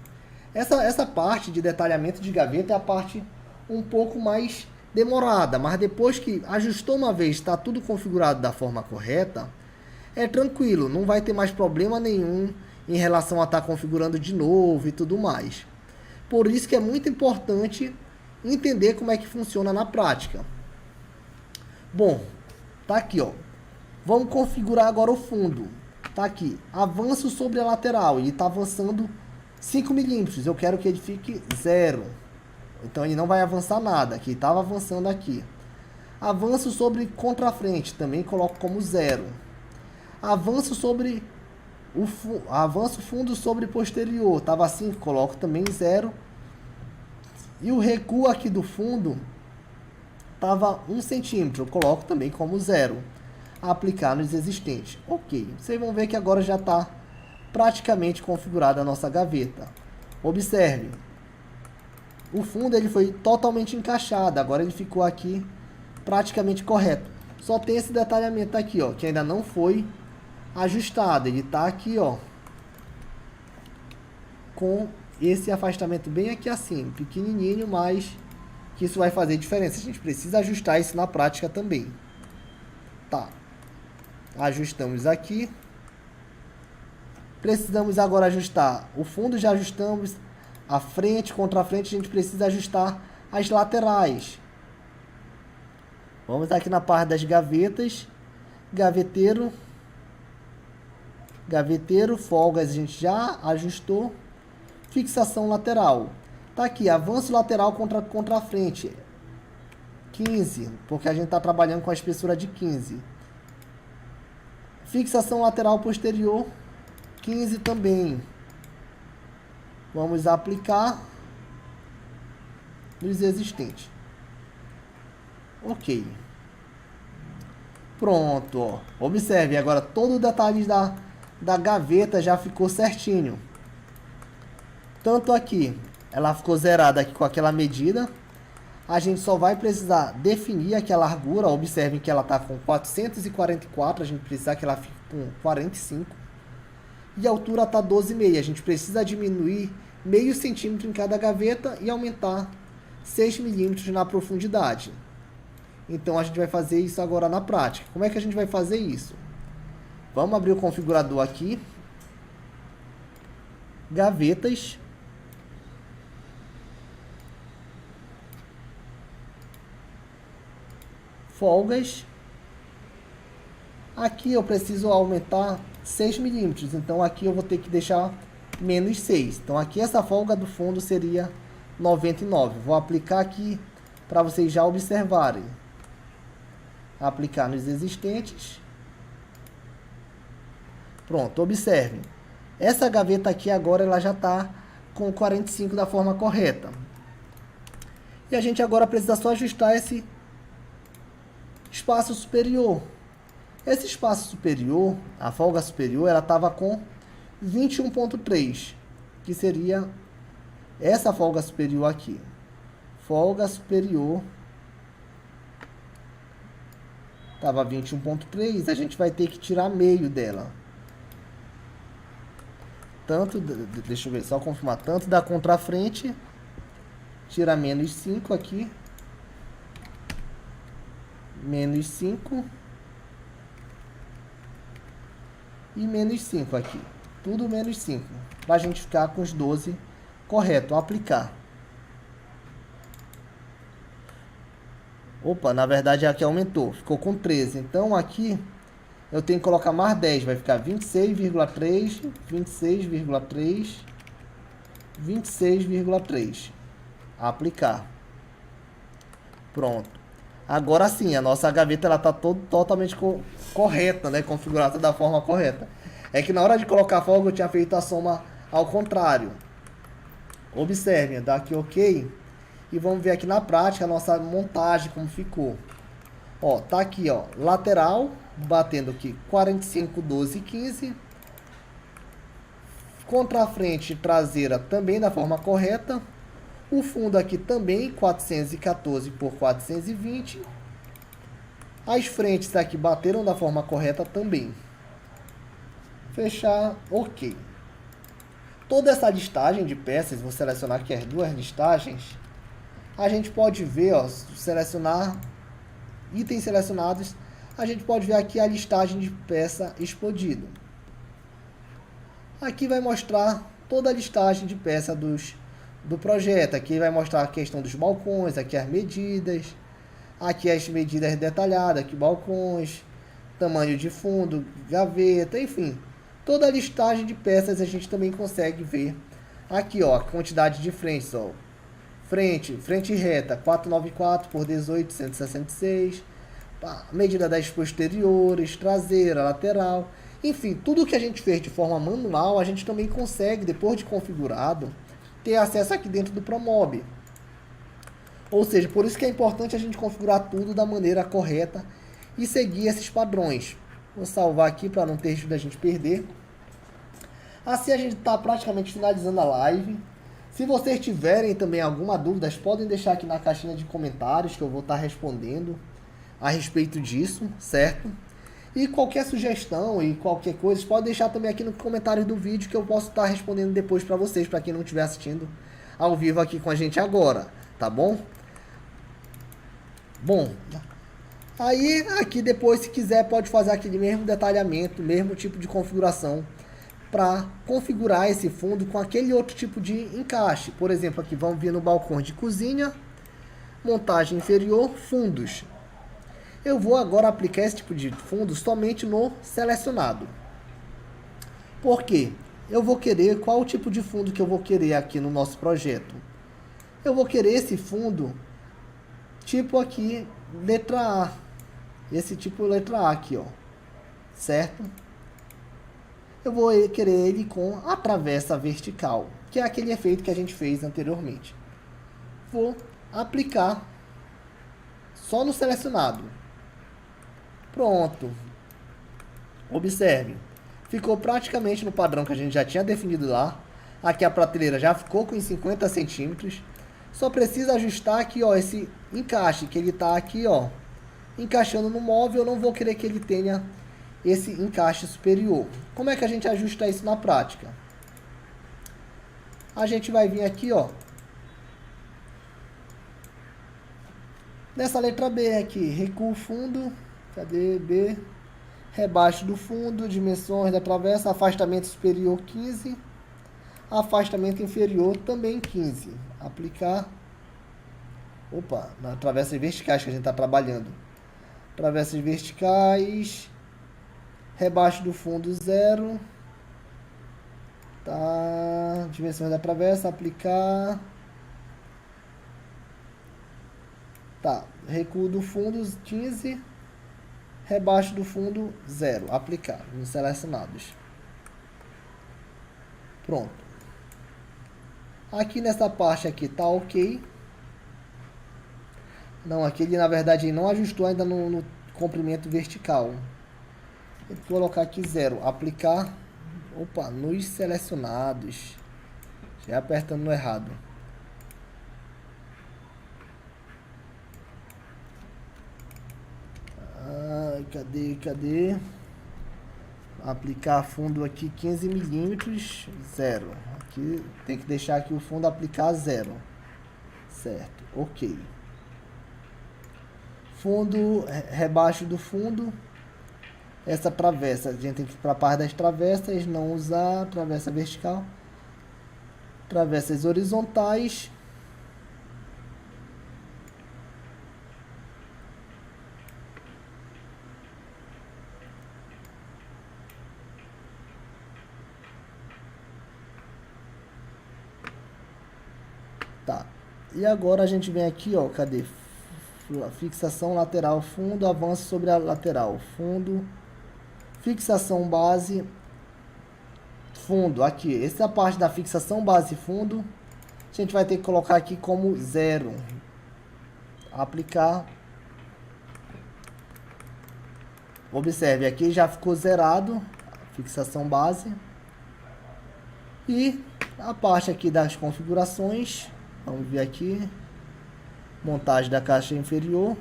Essa parte de detalhamento de gaveta é a parte um pouco mais demorada, mas depois que ajustou uma vez, está tudo configurado da forma correta, é tranquilo, não vai ter mais problema nenhum em relação a estar configurando de novo e tudo mais. Por isso que é muito importante entender como é que funciona na prática. Bom, tá aqui, ó. Vamos configurar agora o fundo. Tá aqui, avanço sobre a lateral, ele está avançando 5 milímetros, eu quero que ele fique 0. Então ele não vai avançar nada, aqui estava avançando aqui. Avanço sobre contra a frente, também coloco como 0. Avanço sobre avanço fundo sobre posterior, estava assim, coloco também 0. E o recuo aqui do fundo, estava 1 centímetro, eu coloco também como 0. Aplicar nos existentes. Ok, vocês vão ver que agora já está praticamente configurada a nossa gaveta. Observe, o fundo ele foi totalmente encaixado, agora ele ficou aqui praticamente correto. Só tem esse detalhamento aqui, ó, que ainda não foi ajustado. Ele está aqui, ó, com esse afastamento bem aqui assim, pequenininho, mas que isso vai fazer diferença. A gente precisa ajustar isso na prática também. Tá. Ajustamos aqui. Precisamos agora ajustar o fundo, já ajustamos a frente, contra a frente, a gente precisa ajustar as laterais. Vamos aqui na parte das gavetas. Gaveteiro. Gaveteiro, folgas a gente já ajustou. Fixação lateral. Tá aqui, avanço lateral contra a frente. 15, porque a gente está trabalhando com a espessura de 15. Fixação lateral posterior, 15 também. Vamos aplicar nos existentes. Ok. Pronto, ó. Observe, agora todo o detalhe da gaveta já ficou certinho. Tanto aqui, ela ficou zerada aqui com aquela medida. A gente só vai precisar definir aqui a largura. Observem que ela está com 444, a gente precisa que ela fique com 45. E a altura está 12,5. A gente precisa diminuir meio centímetro em cada gaveta e aumentar 6 milímetros na profundidade. Então a gente vai fazer isso agora na prática. Como é que a gente vai fazer isso? Vamos abrir o configurador aqui. Gavetas. Folgas. Aqui eu preciso aumentar 6 milímetros, então aqui eu vou ter que deixar menos 6. Então aqui essa folga do fundo seria 99. Vou aplicar aqui para vocês já observarem. Aplicar nos existentes. Pronto, observem. Essa gaveta aqui agora ela já está com 45 da forma correta. E a gente agora precisa só ajustar esse espaço superior. Esse espaço superior, a folga superior, ela estava com 21,3, que seria essa folga superior aqui. Folga superior estava 21,3, a gente vai ter que tirar meio dela. Tanto, deixa eu ver, só confirmar, tanto da contrafrente, tira menos 5 aqui. Menos 5 e menos 5 aqui. Tudo menos 5. Para a gente ficar com os 12 correto. Aplicar. Opa, na verdade aqui aumentou. Ficou com 13. Então aqui eu tenho que colocar mais 10. Vai ficar 26,3, 26,3, 26,3. Aplicar. Pronto. Agora sim, a nossa gaveta está totalmente correta, né? Configurada da forma correta. É que na hora de colocar a folga eu tinha feito a soma ao contrário. Observem, dá aqui OK. E vamos ver aqui na prática a nossa montagem como ficou. Ó, tá aqui, ó, lateral, batendo aqui 45, 12, 15. Contra a frente traseira também da forma correta. O fundo aqui também, 414 por 420. As frentes aqui bateram da forma correta também. Fechar, OK. Toda essa listagem de peças, vou selecionar aqui as duas listagens. A gente pode ver, ó, selecionar itens selecionados. A gente pode ver aqui a listagem de peça explodido. Aqui vai mostrar toda a listagem de peça do projeto. Aqui vai mostrar a questão dos balcões, aqui as medidas, aqui as medidas detalhadas, aqui balcões, tamanho de fundo, gaveta, enfim. Toda a listagem de peças a gente também consegue ver aqui, ó, a quantidade de frentes, ó. Frente reta, 494 por 18, 166. Medida das posteriores, traseira, lateral. Enfim, tudo que a gente fez de forma manual, a gente também consegue, depois de configurado, ter acesso aqui dentro do Promob. Ou seja, por isso que é importante a gente configurar tudo da maneira correta e seguir esses padrões. Vou salvar aqui para não ter risco da gente perder. Assim a gente está praticamente finalizando a live. Se vocês tiverem também alguma dúvida, podem deixar aqui na caixinha de comentários que eu vou estar respondendo a respeito disso, certo? E qualquer sugestão e qualquer coisa, pode deixar também aqui no comentário do vídeo que eu posso estar respondendo depois para vocês, para quem não estiver assistindo ao vivo aqui com a gente agora, tá bom? Bom, aí aqui depois, se quiser, pode fazer aquele mesmo detalhamento, mesmo tipo de configuração para configurar esse fundo com aquele outro tipo de encaixe. Por exemplo, aqui vamos vir no balcão de cozinha, montagem inferior, fundos. Eu vou agora aplicar esse tipo de fundo somente no selecionado. Por quê? Eu vou querer, qual o tipo de fundo que eu vou querer aqui no nosso projeto? Eu vou querer esse fundo, tipo aqui, letra A. Esse tipo letra A aqui, ó. Certo? Eu vou querer ele com a travessa vertical, que é aquele efeito que a gente fez anteriormente. Vou aplicar só no selecionado. Pronto. Observe. Ficou praticamente no padrão que a gente já tinha definido lá. Aqui a prateleira já ficou com 50 centímetros. Só precisa ajustar aqui, ó, esse encaixe, que ele tá aqui, ó, encaixando no móvel. Eu não vou querer que ele tenha esse encaixe superior. Como é que a gente ajusta isso na prática? A gente vai vir aqui, ó, nessa letra B aqui, recuo fundo, cadê B? Rebaixo do fundo, dimensões da travessa, afastamento superior 15, afastamento inferior também 15. Aplicar, opa, na travessas verticais que a gente está trabalhando. Travessas verticais, rebaixo do fundo 0, tá, dimensões da travessa, aplicar, tá, recuo do fundo 15, rebaixo do fundo 0, aplicar, nos selecionados. Pronto. Aqui nessa parte aqui tá ok. Não, aqui ele na verdade não ajustou ainda no comprimento vertical. Vou colocar aqui 0, aplicar, opa, nos selecionados. Já apertando no errado. Cadê? Aplicar fundo aqui 15 milímetros, 0. Aqui tem que deixar aqui o fundo aplicar 0. Certo, ok. Fundo, rebaixo do fundo. Essa travessa, a gente tem que ir para a parte das travessas, não usar travessa vertical. Travessas horizontais. Tá. E agora a gente vem aqui, ó, cadê? Fixação lateral, fundo, avanço sobre a lateral, fundo, fixação base, fundo, aqui. Essa é a parte da fixação base fundo. A gente vai ter que colocar aqui como 0. Aplicar. Observe, aqui já ficou zerado, fixação base. E a parte aqui das configurações, vamos ver aqui. Montagem da caixa inferior.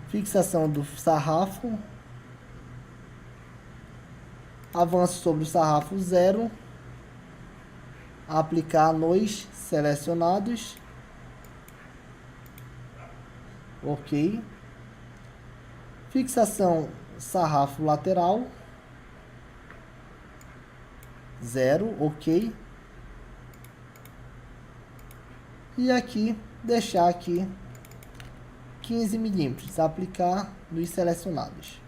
Fixação do sarrafo. Avanço sobre o sarrafo 0. Aplicar nos selecionados. Ok. Fixação sarrafo lateral 0. Ok. E aqui, deixar aqui 15 milímetros. Aplicar nos selecionados.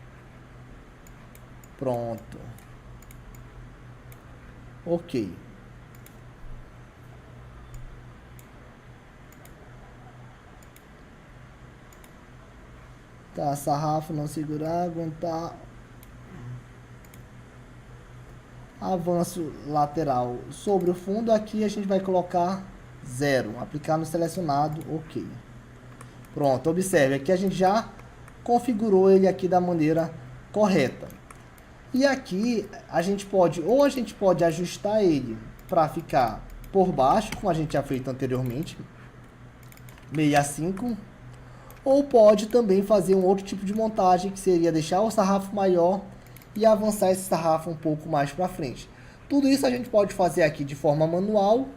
Pronto. Ok. Tá, sarrafo não segurar, aguentar. Avanço lateral sobre o fundo. Aqui a gente vai colocar 0. Aplicar no selecionado, ok. Pronto, observe, aqui a gente já configurou ele aqui da maneira correta. E aqui a gente pode ajustar ele para ficar por baixo, como a gente já feito anteriormente, 65, ou pode também fazer um outro tipo de montagem, que seria deixar o sarrafo maior e avançar esse sarrafo um pouco mais para frente. Tudo isso a gente pode fazer aqui de forma manual,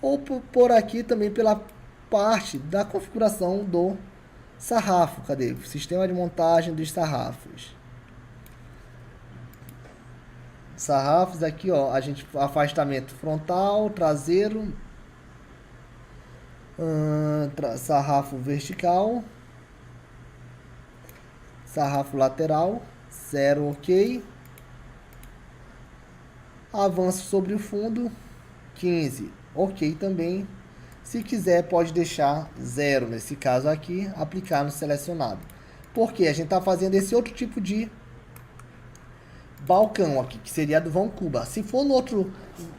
ou por aqui também pela parte da configuração do sarrafo. Cadê? Sistema de montagem dos sarrafos. Sarrafos aqui, ó, a gente afastamento frontal, traseiro, sarrafo vertical, sarrafo lateral, 0, ok. Avanço sobre o fundo, 15, ok também. Se quiser, pode deixar 0, nesse caso aqui, aplicar no selecionado. Porque a gente está fazendo esse outro tipo de balcão aqui, que seria do vão Cuba. Se for no outro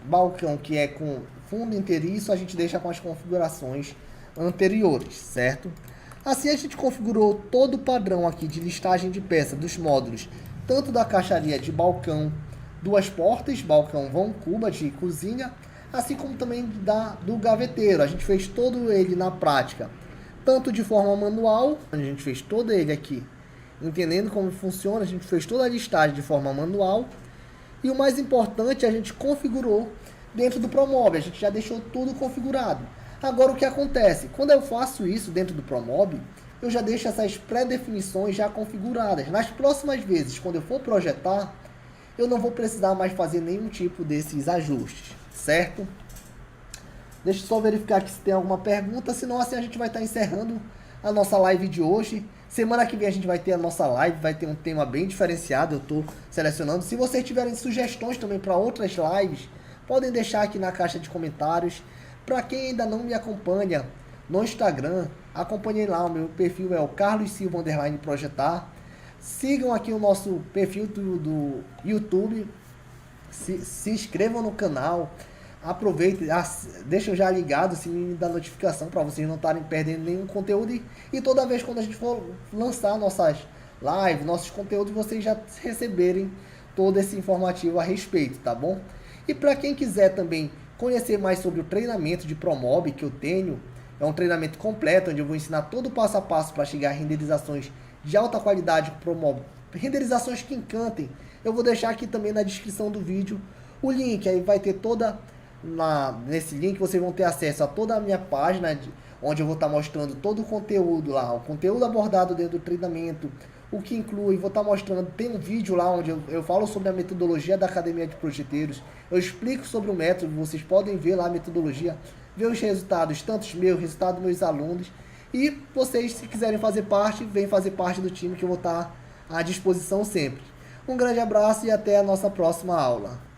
balcão que é com fundo inteiriço, a gente deixa com as configurações anteriores, certo? Assim a gente configurou todo o padrão aqui de listagem de peça dos módulos, tanto da caixaria de balcão, duas portas, balcão vão Cuba de cozinha, assim como também do gaveteiro. A gente fez todo ele na prática, tanto de forma manual, a gente fez todo ele aqui entendendo como funciona, a gente fez toda a listagem de forma manual. E o mais importante, a gente configurou dentro do Promob, a gente já deixou tudo configurado. Agora o que acontece? Quando eu faço isso dentro do Promob, eu já deixo essas pré-definições já configuradas. Nas próximas vezes, quando eu for projetar, eu não vou precisar mais fazer nenhum tipo desses ajustes, certo? Deixa eu só verificar aqui se tem alguma pergunta, senão assim a gente vai estar encerrando a nossa live de hoje. Semana que vem a gente vai ter a nossa live, vai ter um tema bem diferenciado, eu estou selecionando. Se vocês tiverem sugestões também para outras lives, podem deixar aqui na caixa de comentários. Para quem ainda não me acompanha no Instagram, acompanhem lá, o meu perfil é o Carlos Silva _projetar. Sigam aqui o nosso perfil do YouTube, se inscrevam no canal. Aproveitem, deixem já ligado o sininho da notificação para vocês não estarem perdendo nenhum conteúdo. E toda vez quando a gente for lançar nossas lives, nossos conteúdos, vocês já receberem todo esse informativo a respeito, tá bom? E para quem quiser também conhecer mais sobre o treinamento de Promob que eu tenho, é um treinamento completo onde eu vou ensinar todo o passo a passo para chegar a renderizações de alta qualidade com Promob, renderizações que encantem. Eu vou deixar aqui também na descrição do vídeo o link, aí vai ter nesse link vocês vão ter acesso a toda a minha página, onde eu vou estar mostrando todo o conteúdo lá, o conteúdo abordado dentro do treinamento, o que inclui, vou estar mostrando, tem um vídeo lá onde eu falo sobre a metodologia da Academia de Projeteiros, eu explico sobre o método, vocês podem ver lá a metodologia, ver os resultados, tanto os meus, resultados dos meus alunos, e vocês, se quiserem fazer parte, vem fazer parte do time que eu vou estar à disposição sempre. Um grande abraço e até a nossa próxima aula.